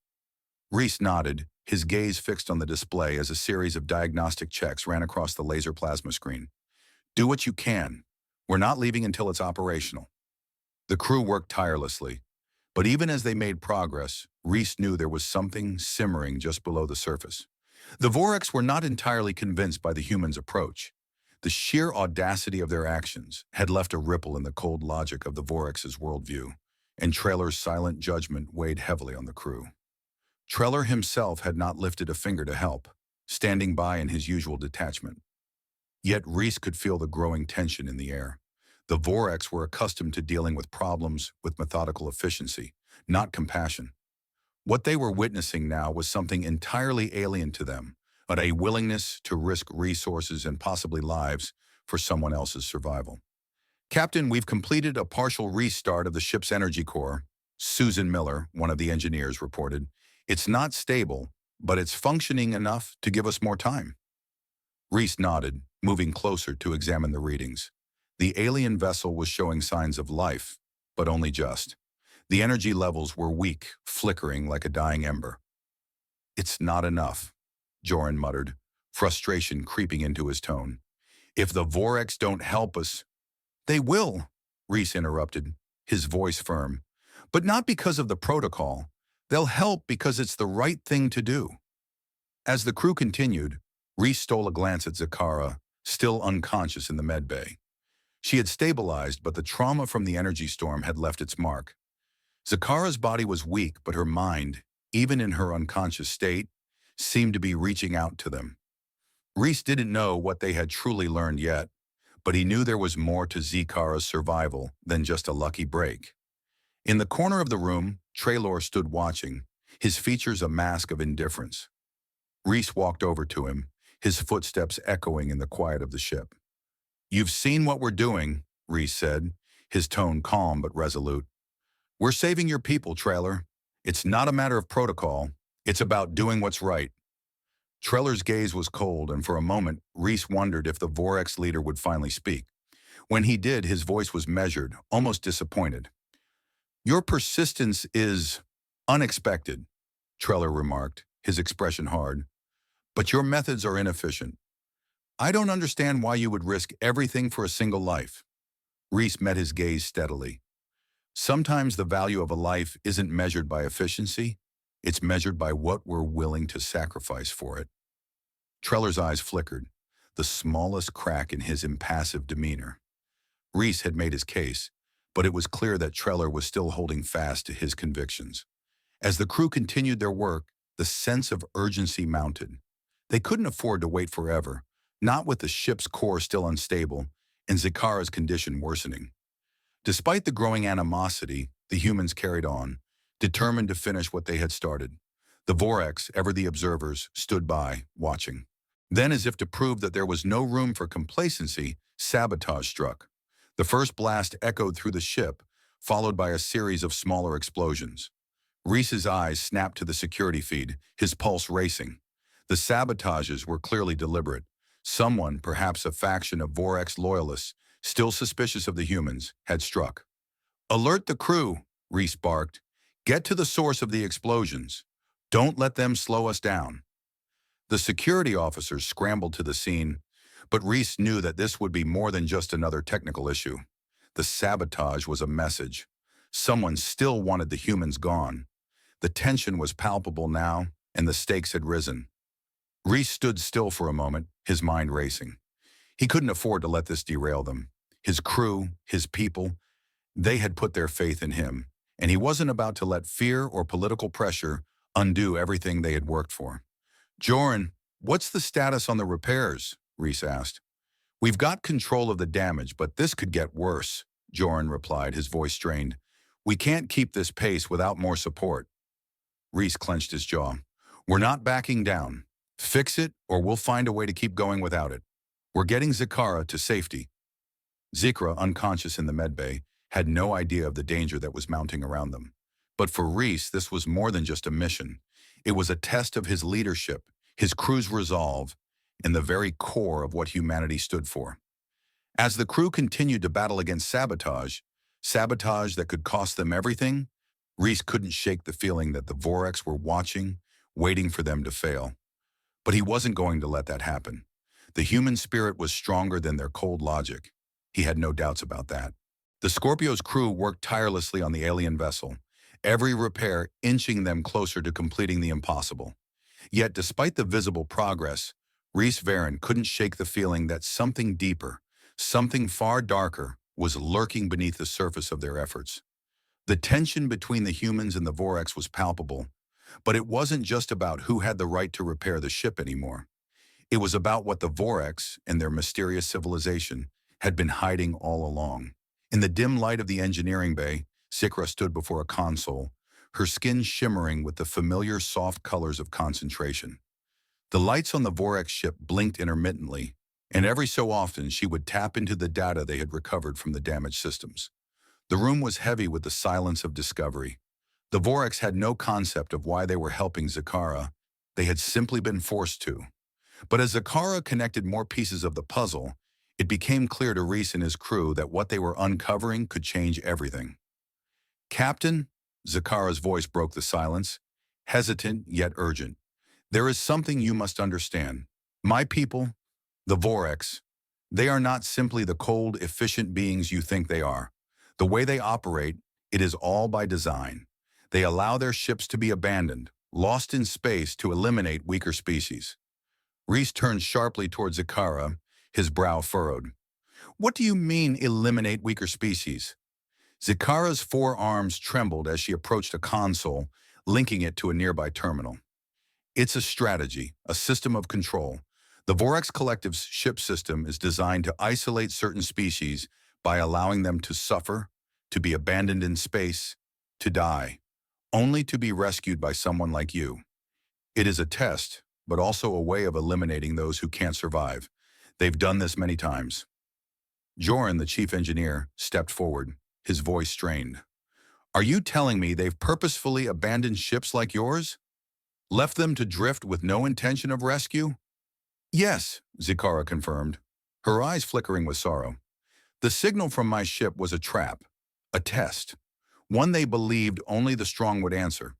Reese nodded, his gaze fixed on the display as a series of diagnostic checks ran across the laser plasma screen. "Do what you can. We're not leaving until it's operational." The crew worked tirelessly, but even as they made progress, Reese knew there was something simmering just below the surface. The Vorex were not entirely convinced by the humans' approach. The sheer audacity of their actions had left a ripple in the cold logic of the Vorex's worldview, and Treller's silent judgment weighed heavily on the crew. Treller himself had not lifted a finger to help, standing by in his usual detachment. Yet Reese could feel the growing tension in the air. The Vorex were accustomed to dealing with problems with methodical efficiency, not compassion. What they were witnessing now was something entirely alien to them, but a willingness to risk resources and possibly lives for someone else's survival. "Captain, we've completed a partial restart of the ship's energy core," Susan Miller, one of the engineers, reported. "It's not stable, but it's functioning enough to give us more time." Reese nodded, moving closer to examine the readings. The alien vessel was showing signs of life, but only just. The energy levels were weak, flickering like a dying ember. "It's not enough," Joran muttered, frustration creeping into his tone. "If the Vorex don't help us—" "They will," Reese interrupted, his voice firm. "But not because of the protocol. They'll help because it's the right thing to do." As the crew continued, Reese stole a glance at Zakara, still unconscious in the medbay. She had stabilized, but the trauma from the energy storm had left its mark. Zakara's body was weak, but her mind, even in her unconscious state, seemed to be reaching out to them. Reese didn't know what they had truly learned yet, but he knew there was more to Zakara's survival than just a lucky break. In the corner of the room, Traylor stood watching, his features a mask of indifference. Reese walked over to him, his footsteps echoing in the quiet of the ship. "You've seen what we're doing," Reese said, his tone calm but resolute. "We're saving your people, Traylor. It's not a matter of protocol. It's about doing what's right." Treller's gaze was cold, and for a moment, Reese wondered if the Vorex leader would finally speak. When he did, his voice was measured, almost disappointed. "Your persistence is unexpected," Treller remarked, his expression hard. "But your methods are inefficient. I don't understand why you would risk everything for a single life." Reese met his gaze steadily. "Sometimes the value of a life isn't measured by efficiency, it's measured by what we're willing to sacrifice for it." Treller's eyes flickered, the smallest crack in his impassive demeanor. Reese had made his case, but it was clear that Treller was still holding fast to his convictions. As the crew continued their work, the sense of urgency mounted. They couldn't afford to wait forever, not with the ship's core still unstable and Zakara's condition worsening. Despite the growing animosity, the humans carried on, determined to finish what they had started. The Vorex, ever the observers, stood by, watching. Then, as if to prove that there was no room for complacency, sabotage struck. The first blast echoed through the ship, followed by a series of smaller explosions. Reese's eyes snapped to the security feed, his pulse racing. The sabotages were clearly deliberate. Someone, perhaps a faction of Vorex loyalists, still suspicious of the humans, had struck. "Alert the crew," Reese barked. "Get to the source of the explosions. Don't let them slow us down." The security officers scrambled to the scene, but Reese knew that this would be more than just another technical issue. The sabotage was a message. Someone still wanted the humans gone. The tension was palpable now, and the stakes had risen. Reese stood still for a moment, his mind racing. He couldn't afford to let this derail them. His crew, his people, they had put their faith in him, and he wasn't about to let fear or political pressure undo everything they had worked for. "Joran, what's the status on the repairs?" Reese asked. We've got control of the damage, but this could get worse, Joran replied, his voice strained. We can't keep this pace without more support. Reese clenched his jaw. We're not backing down. Fix it, or we'll find a way to keep going without it. We're getting Zakara to safety. Zikra, unconscious in the medbay, had no idea of the danger that was mounting around them. But for Reese, this was more than just a mission. It was a test of his leadership, his crew's resolve, and the very core of what humanity stood for. As the crew continued to battle against sabotage that could cost them everything, Reese couldn't shake the feeling that the Vorex were watching, waiting for them to fail. But he wasn't going to let that happen. The human spirit was stronger than their cold logic. He had no doubts about that. The Scorpio's crew worked tirelessly on the alien vessel, every repair inching them closer to completing the impossible. Yet, despite the visible progress, Reese Varen couldn't shake the feeling that something deeper, something far darker, was lurking beneath the surface of their efforts. The tension between the humans and the Vorex was palpable, but it wasn't just about who had the right to repair the ship anymore. It was about what the Vorex and their mysterious civilization had been hiding all along. In the dim light of the engineering bay, Zikra stood before a console, her skin shimmering with the familiar soft colors of concentration. The lights on the Vorex ship blinked intermittently, and every so often she would tap into the data they had recovered from the damaged systems. The room was heavy with the silence of discovery. The Vorex had no concept of why they were helping Zakara. They had simply been forced to. But as Zakara connected more pieces of the puzzle, it became clear to Reese and his crew that what they were uncovering could change everything. Captain, Zakara's voice broke the silence, hesitant yet urgent. There is something you must understand. My people, the Vorex, they are not simply the cold, efficient beings you think they are. The way they operate, it is all by design. They allow their ships to be abandoned, lost in space to eliminate weaker species. Reese turned sharply towards Zakara, his brow furrowed. What do you mean, eliminate weaker species? Zakara's forearms trembled as she approached a console, linking it to a nearby terminal. It's a strategy, a system of control. The Vorex Collective's ship system is designed to isolate certain species by allowing them to suffer, to be abandoned in space, to die, only to be rescued by someone like you. It is a test, but also a way of eliminating those who can't survive. They've done this many times. Joran, the chief engineer, stepped forward, his voice strained. Are you telling me they've purposefully abandoned ships like yours? Left them to drift with no intention of rescue? Yes, Zakara confirmed, her eyes flickering with sorrow. The signal from my ship was a trap, a test, one they believed only the strong would answer.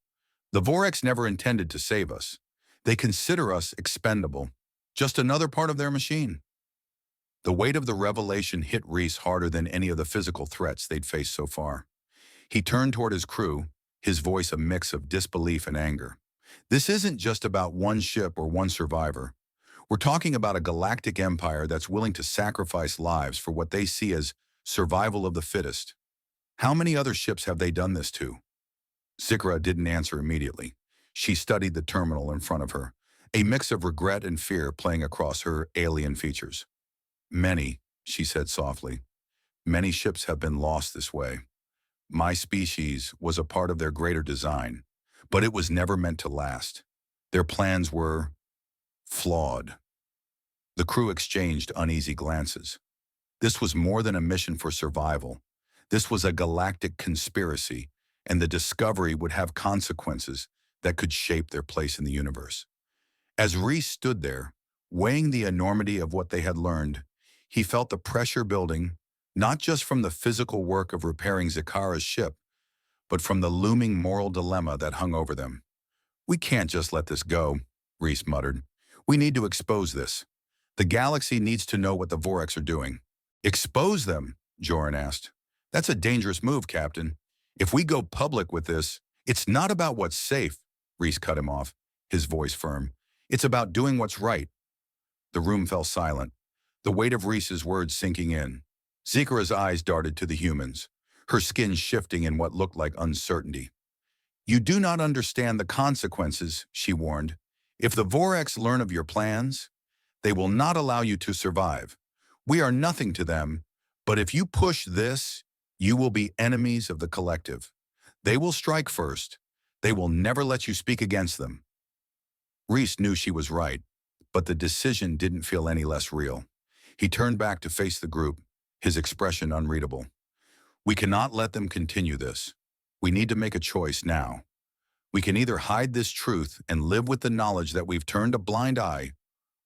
The Vorex never intended to save us. They consider us expendable, just another part of their machine. The weight of the revelation hit Reese harder than any of the physical threats they'd faced so far. He turned toward his crew, his voice a mix of disbelief and anger. This isn't just about one ship or one survivor. We're talking about a galactic empire that's willing to sacrifice lives for what they see as survival of the fittest. How many other ships have they done this to? Zikra didn't answer immediately. She studied the terminal in front of her, a mix of regret and fear playing across her alien features. Many, she said softly. Many ships have been lost this way. My species was a part of their greater design, but it was never meant to last. Their plans were flawed. The crew exchanged uneasy glances. This was more than a mission for survival. This was a galactic conspiracy, and the discovery would have consequences that could shape their place in the universe. As Reese stood there, weighing the enormity of what they had learned, he felt the pressure building, not just from the physical work of repairing Zakara's ship, but from the looming moral dilemma that hung over them. We can't just let this go, Reese muttered. We need to expose this. The galaxy needs to know what the Vorex are doing. Expose them? Joran asked. That's a dangerous move, Captain. If we go public with this, it's not about what's safe, Reese cut him off, his voice firm. It's about doing what's right. The room fell silent, the weight of Reese's words sinking in. Zikra's eyes darted to the humans, her skin shifting in what looked like uncertainty. You do not understand the consequences, she warned. If the Vorex learn of your plans, they will not allow you to survive. We are nothing to them, but if you push this, you will be enemies of the collective. They will strike first. They will never let you speak against them. Reese knew she was right, but the decision didn't feel any less real. He turned back to face the group, his expression unreadable. We cannot let them continue this. We need to make a choice now. We can either hide this truth and live with the knowledge that we've turned a blind eye,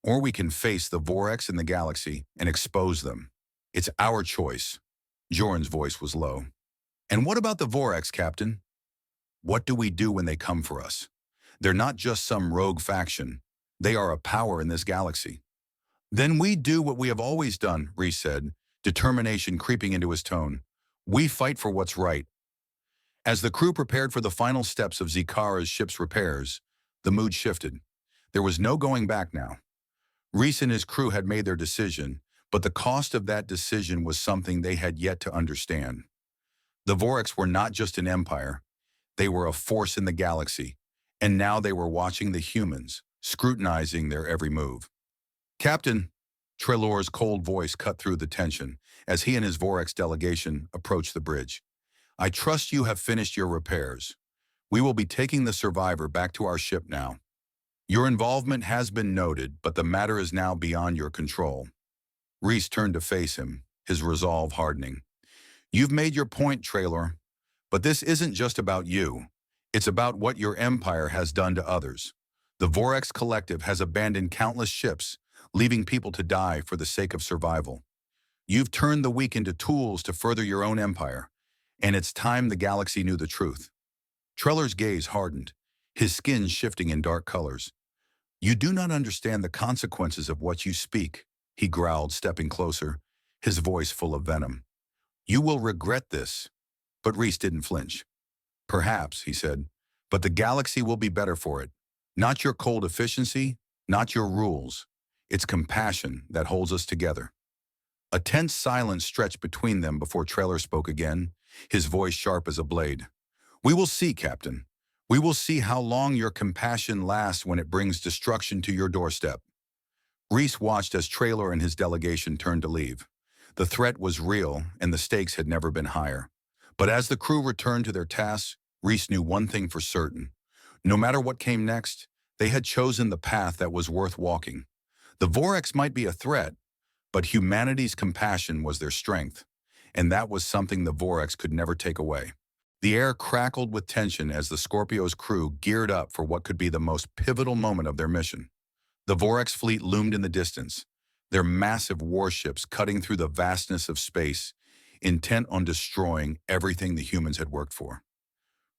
or we can face the Vorax in the galaxy and expose them. It's our choice. Joran's voice was low. And what about the Vorax, Captain? What do we do when they come for us? They're not just some rogue faction. They are a power in this galaxy. Then we do what we have always done, Reese said, determination creeping into his tone. We fight for what's right. As the crew prepared for the final steps of Zikara's ship's repairs, the mood shifted. There was no going back now. Reese and his crew had made their decision, but the cost of that decision was something they had yet to understand. The Vorax were not just an empire. They were a force in the galaxy, and now they were watching the humans, scrutinizing their every move. Captain, Trelawney's cold voice cut through the tension as he and his Vorax delegation approached the bridge. I trust you have finished your repairs. We will be taking the survivor back to our ship now. Your involvement has been noted, but the matter is now beyond your control. Reese turned to face him, his resolve hardening. You've made your point, Traylor, but this isn't just about you. It's about what your empire has done to others. The Vorax Collective has abandoned countless ships, leaving people to die for the sake of survival. You've turned the weak into tools to further your own empire, and it's time the galaxy knew the truth. Treller's gaze hardened, his skin shifting in dark colors. You do not understand the consequences of what you speak, he growled, stepping closer, his voice full of venom. You will regret this. But Reese didn't flinch. Perhaps, he said, but the galaxy will be better for it. Not your cold efficiency, not your rules. It's compassion that holds us together. A tense silence stretched between them before Traylor spoke again, his voice sharp as a blade. We will see, Captain. We will see how long your compassion lasts when it brings destruction to your doorstep. Reese watched as Traylor and his delegation turned to leave. The threat was real, and the stakes had never been higher. But as the crew returned to their tasks, Reese knew one thing for certain. No matter what came next, they had chosen the path that was worth walking. The Vorax might be a threat, but humanity's compassion was their strength, and that was something the Vorax could never take away. The air crackled with tension as the Scorpio's crew geared up for what could be the most pivotal moment of their mission. The Vorax fleet loomed in the distance, their massive warships cutting through the vastness of space, intent on destroying everything the humans had worked for.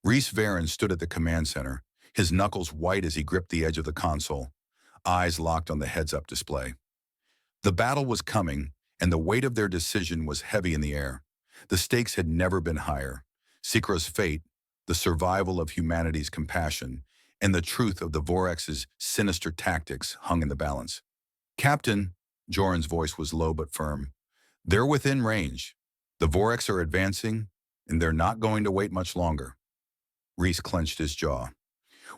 Reese Varen stood at the command center, his knuckles white as he gripped the edge of the console, eyes locked on the heads-up display. The battle was coming, and the weight of their decision was heavy in the air. The stakes had never been higher. Sikra's fate, the survival of humanity's compassion, and the truth of the Vorax's sinister tactics hung in the balance. Captain, Joran's voice was low but firm. They're within range. The Vorax are advancing, and they're not going to wait much longer. Reese clenched his jaw.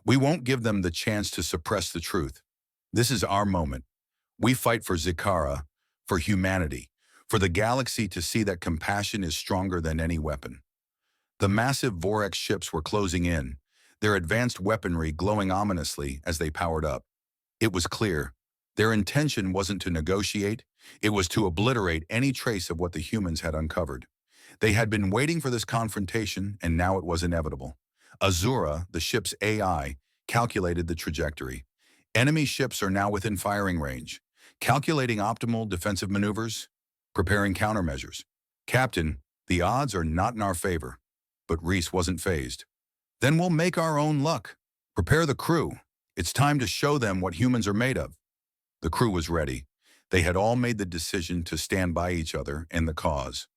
We won't give them the chance to suppress the truth. This is our moment. We fight for Zikara, for humanity, for the galaxy to see that compassion is stronger than any weapon. The massive Vorax ships were closing in, their advanced weaponry glowing ominously as they powered up. It was clear. Their intention wasn't to negotiate, it was to obliterate any trace of what the humans had uncovered. They had been waiting for this confrontation, and now it was inevitable. Azura, the ship's AI, calculated the trajectory. Enemy ships are now within firing range, calculating optimal defensive maneuvers, preparing countermeasures. Captain, the odds are not in our favor. But Reese wasn't fazed. Then we'll make our own luck. Prepare the crew. It's time to show them what humans are made of. The crew was ready. They had all made the decision to stand by each other and the cause.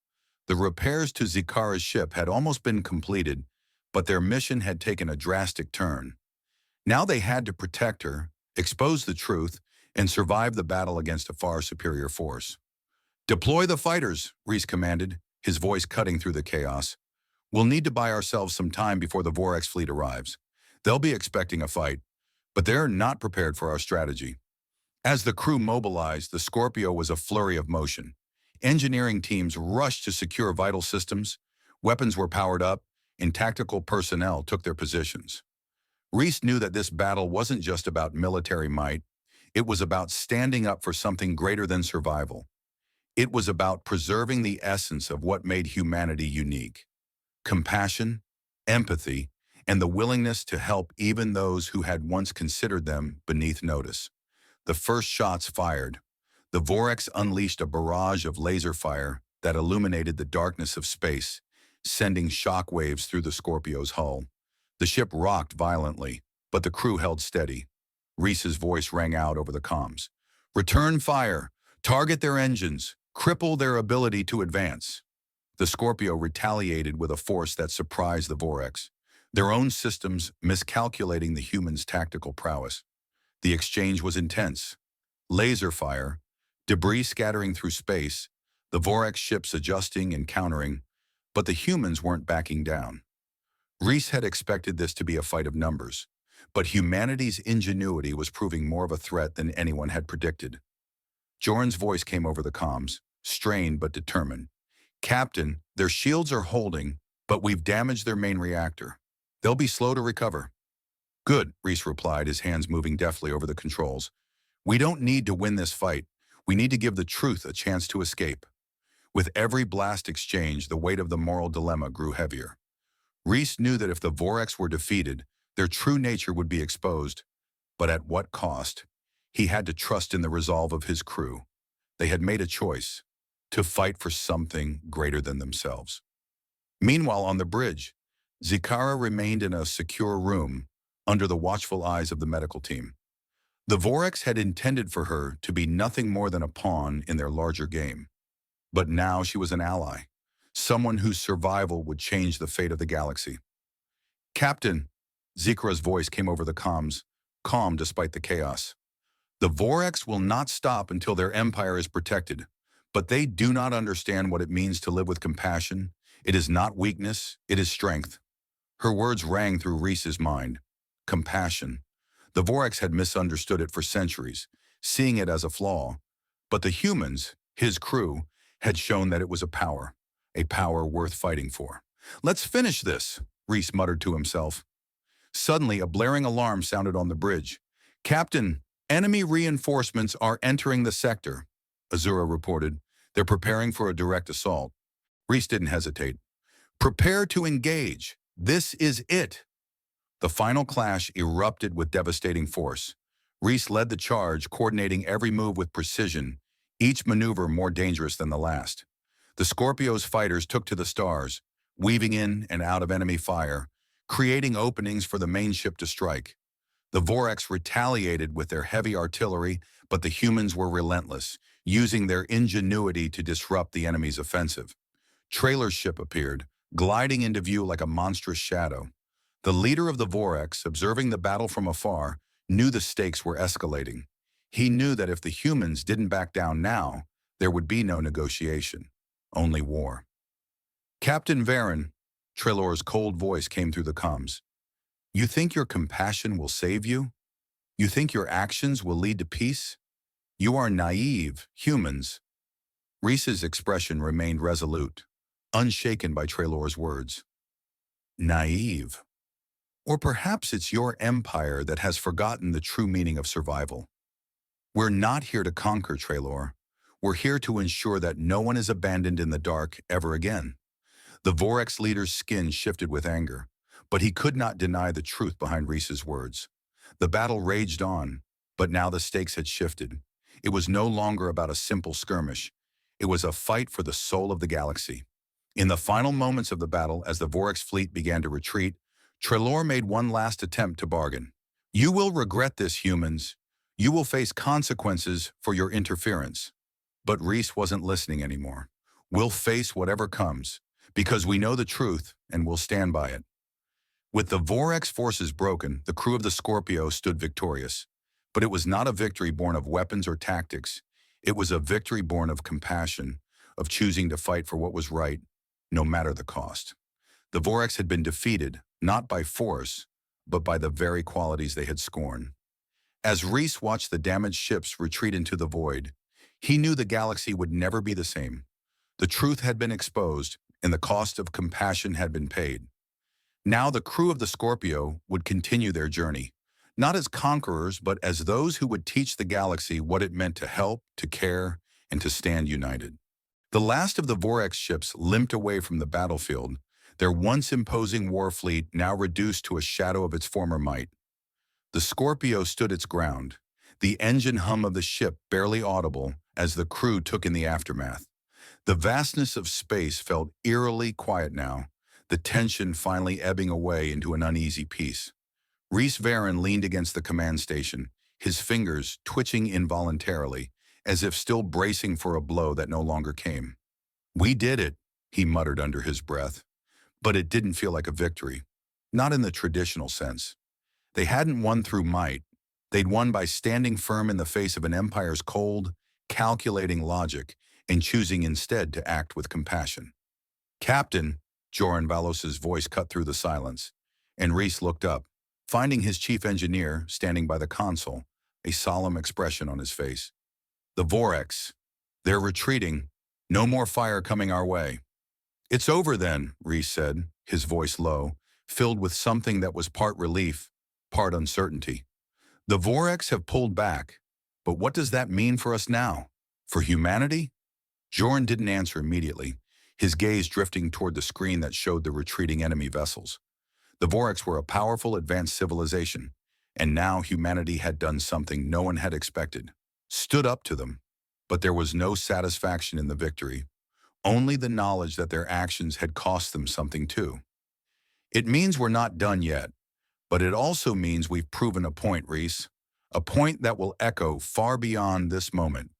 The repairs to Zikara's ship had almost been completed, but their mission had taken a drastic turn. Now they had to protect her, expose the truth, and survive the battle against a far superior force. Deploy the fighters, Reese commanded, his voice cutting through the chaos. We'll need to buy ourselves some time before the Vorax fleet arrives. They'll be expecting a fight, but they're not prepared for our strategy. As the crew mobilized, the Scorpio was a flurry of motion. Engineering teams rushed to secure vital systems, weapons were powered up, and tactical personnel took their positions. Reese knew that this battle wasn't just about military might, it was about standing up for something greater than survival. It was about preserving the essence of what made humanity unique: compassion, empathy, and the willingness to help even those who had once considered them beneath notice. The first shots fired. The Vorex unleashed a barrage of laser fire that illuminated the darkness of space, sending shock waves through the Scorpio's hull. The ship rocked violently, but the crew held steady. Reese's voice rang out over the comms. "Return fire! Target their engines! Cripple their ability to advance!" The Scorpio retaliated with a force that surprised the Vorex, their own systems miscalculating the humans' tactical prowess. The exchange was intense. Laser fire, debris scattering through space, the Vorex ships adjusting and countering, but the humans weren't backing down. Reese had expected this to be a fight of numbers, but humanity's ingenuity was proving more of a threat than anyone had predicted. Joran's voice came over the comms, strained but determined. "Captain, their shields are holding, but we've damaged their main reactor. They'll be slow to recover." "Good," Reese replied, his hands moving deftly over the controls. "We don't need to win this fight. We need to give the truth a chance to escape." With every blast exchange, the weight of the moral dilemma grew heavier. Reese knew that if the Vorex were defeated, their true nature would be exposed. But at what cost? He had to trust in the resolve of his crew. They had made a choice: to fight for something greater than themselves. Meanwhile, on the bridge, Zikara remained in a secure room, under the watchful eyes of the medical team. The Vorex had intended for her to be nothing more than a pawn in their larger game. But now she was an ally, someone whose survival would change the fate of the galaxy. "Captain," Zikara's voice came over the comms, calm despite the chaos. "The Vorex will not stop until their empire is protected, but they do not understand what it means to live with compassion. It is not weakness, it is strength." Her words rang through Reese's mind. Compassion. The Vorex had misunderstood it for centuries, seeing it as a flaw. But the humans, his crew, had shown that it was a power worth fighting for. "Let's finish this," Reese muttered to himself. Suddenly, a blaring alarm sounded on the bridge. "Captain, enemy reinforcements are entering the sector," Azura reported. "They're preparing for a direct assault." Reese didn't hesitate. "Prepare to engage. This is it." The final clash erupted with devastating force. Reese led the charge, coordinating every move with precision, each maneuver more dangerous than the last. The Scorpio's fighters took to the stars, weaving in and out of enemy fire, creating openings for the main ship to strike. The Vorex retaliated with their heavy artillery, but the humans were relentless, using their ingenuity to disrupt the enemy's offensive. Trailer's ship appeared, gliding into view like a monstrous shadow. The leader of the Vorex, observing the battle from afar, knew the stakes were escalating. He knew that if the humans didn't back down now, there would be no negotiation, only war. "Captain Varen," Trailor's cold voice came through the comms. "You think your compassion will save you? You think your actions will lead to peace? You are naive, humans." Reese's expression remained resolute, unshaken by Trailor's words. "Naive. Or perhaps it's your empire that has forgotten the true meaning of survival. We're not here to conquer, Trailor. We're here to ensure that no one is abandoned in the dark ever again." The Vorex leader's skin shifted with anger, but he could not deny the truth behind Reese's words. The battle raged on, but now the stakes had shifted. It was no longer about a simple skirmish. It was a fight for the soul of the galaxy. In the final moments of the battle, as the Vorex fleet began to retreat, Trailor made one last attempt to bargain. "You will regret this, humans. You will face consequences for your interference." But Reese wasn't listening anymore. "We'll face whatever comes, because we know the truth and we'll stand by it." With the Vorex forces broken, the crew of the Scorpio stood victorious. But it was not a victory born of weapons or tactics. It was a victory born of compassion, of choosing to fight for what was right, no matter the cost. The Vorex had been defeated, not by force, but by the very qualities they had scorned. As Reese watched the damaged ships retreat into the void, he knew the galaxy would never be the same. The truth had been exposed, and the cost of compassion had been paid. Now the crew of the Scorpio would continue their journey, not as conquerors, but as those who would teach the galaxy what it meant to help, to care, and to stand united. The last of the Vorex ships limped away from the battlefield, their once imposing war fleet now reduced to a shadow of its former might. The Scorpio stood its ground, the engine hum of the ship barely audible as the crew took in the aftermath. The vastness of space felt eerily quiet now, the tension finally ebbing away into an uneasy peace. Rhys Varen leaned against the command station, his fingers twitching involuntarily, as if still bracing for a blow that no longer came. "We did it," he muttered under his breath. But it didn't feel like a victory. Not in the traditional sense. They hadn't won through might. They'd won by standing firm in the face of an empire's cold, calculating logic and choosing instead to act with compassion. "Captain," Joran Valos's voice cut through the silence, and Rhys looked up, finding his chief engineer standing by the console, a solemn expression on his face. "The Vorex. They're retreating. No more fire coming our way." "It's over then," Rhys said, his voice low, filled with something that was part relief, part uncertainty. "The Vorex have pulled back, but what does that mean for us now? For humanity?" Joran didn't answer immediately, his gaze drifting toward the screen that showed the retreating enemy vessels. The Vorex were a powerful, advanced civilization, and now humanity had done something no one had expected. Stood up to them. But there was no satisfaction in the victory, only the knowledge that their actions had cost them something too. "It means we're not done yet, but it also means we've proven a point, Rhys. A point that will echo far beyond this moment."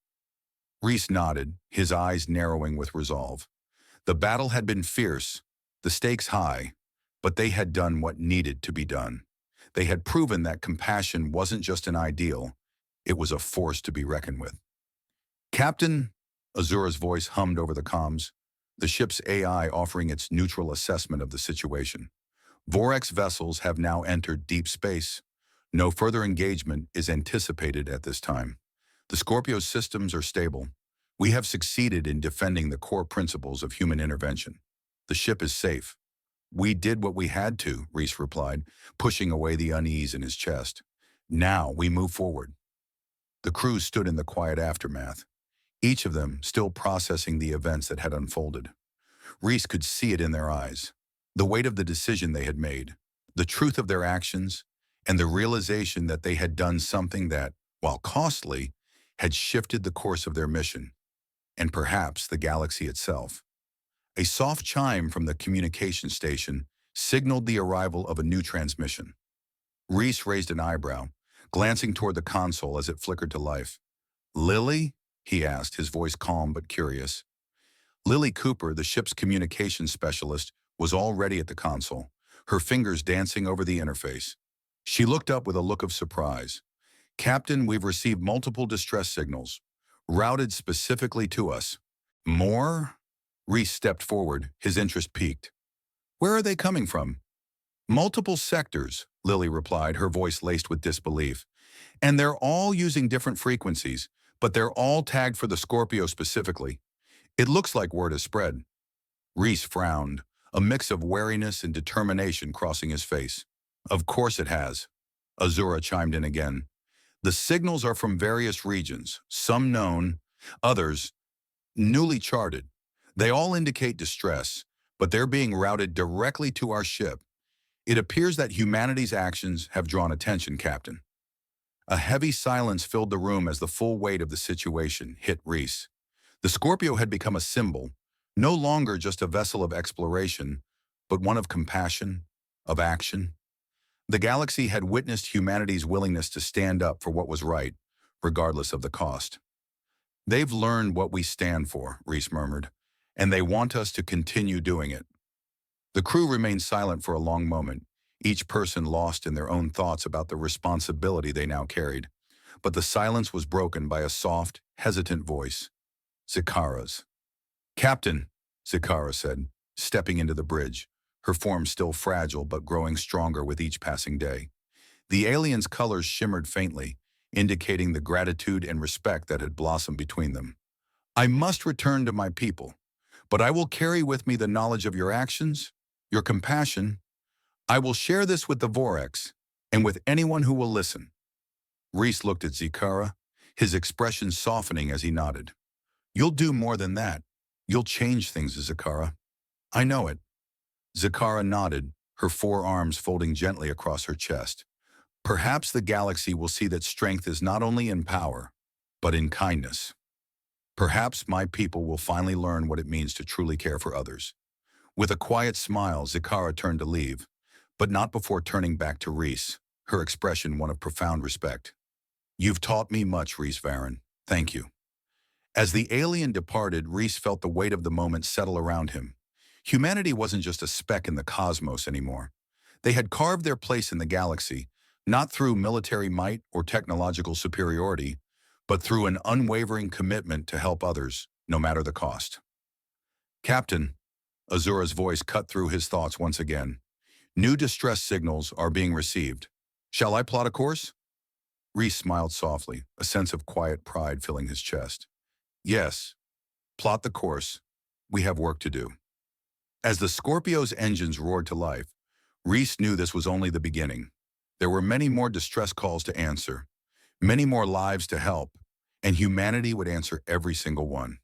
Rhys nodded, his eyes narrowing with resolve. The battle had been fierce, the stakes high, but they had done what needed to be done. They had proven that compassion wasn't just an ideal, it was a force to be reckoned with. "Captain," Azura's voice hummed over the comms, the ship's AI offering its neutral assessment of the situation. "Vorex vessels have now entered deep space. No further engagement is anticipated at this time. The Scorpio's systems are stable. We have succeeded in defending the core principles of human intervention. The ship is safe." "We did what we had to," Rhys replied, pushing away the unease in his chest. "Now we move forward." The crew stood in the quiet aftermath, each of them still processing the events that had unfolded. Rhys could see it in their eyes, the weight of the decision they had made, the truth of their actions, and the realization that they had done something that, while costly, had shifted the course of their mission, and perhaps the galaxy itself. A soft chime from the communication station signaled the arrival of a new transmission. Rhys raised an eyebrow, glancing toward the console as it flickered to life. "Lily?" he asked, his voice calm but curious. Lily Cooper, the ship's communications specialist, was already at the console, her fingers dancing over the interface. She looked up with a look of surprise. "Captain, we've received multiple distress signals, routed specifically to us." "More?" Rhys stepped forward, his interest piqued. "Where are they coming from?" "Multiple sectors," Lily replied, her voice laced with disbelief. "And they're all using different frequencies, but they're all tagged for the Scorpio specifically. It looks like word has spread." Rhys frowned, a mix of wariness and determination crossing his face. "Of course it has," Azura chimed in again. "The signals are from various regions, some known, others newly charted. They all indicate distress, but they're being routed directly to our ship. It appears that humanity's actions have drawn attention, Captain." A heavy silence filled the room as the full weight of the situation hit Rhys. The Scorpio had become a symbol, no longer just a vessel of exploration, but one of compassion, of action. The galaxy had witnessed humanity's willingness to stand up for what was right, regardless of the cost. "They've learned what we stand for," Rhys murmured, "and they want us to continue doing it." The crew remained silent for a long moment, each person lost in their own thoughts about the responsibility they now carried. But the silence was broken by a soft, hesitant voice. Zakara's. "Captain," Zakara said, stepping into the bridge, her form still fragile but growing stronger with each passing day. The alien's colors shimmered faintly, indicating the gratitude and respect that had blossomed between them. I must return to my people, but I will carry with me the knowledge of your actions, your compassion. I will share this with the Vorex and with anyone who will listen. Reese looked at Zikara, his expression softening as he nodded. You'll do more than that. You'll change things, Zikara. I know it. Zikara nodded, her forearms folding gently across her chest. Perhaps the galaxy will see that strength is not only in power, but in kindness. Perhaps my people will finally learn what it means to truly care for others. With a quiet smile, Zikara turned to leave, but not before turning back to Reese, her expression one of profound respect. You've taught me much, Reese Varen. Thank you. As the alien departed, Reese felt the weight of the moment settle around him. Humanity wasn't just a speck in the cosmos anymore. They had carved their place in the galaxy, not through military might or technological superiority, but through an unwavering commitment to help others, no matter the cost. Captain, Azura's voice cut through his thoughts once again. New distress signals are being received. Shall I plot a course? Reese smiled softly, a sense of quiet pride filling his chest. Yes, plot the course. We have work to do. As the Scorpio's engines roared to life, Reese knew this was only the beginning. There were many more distress calls to answer, many more lives to help, and humanity would answer every single one.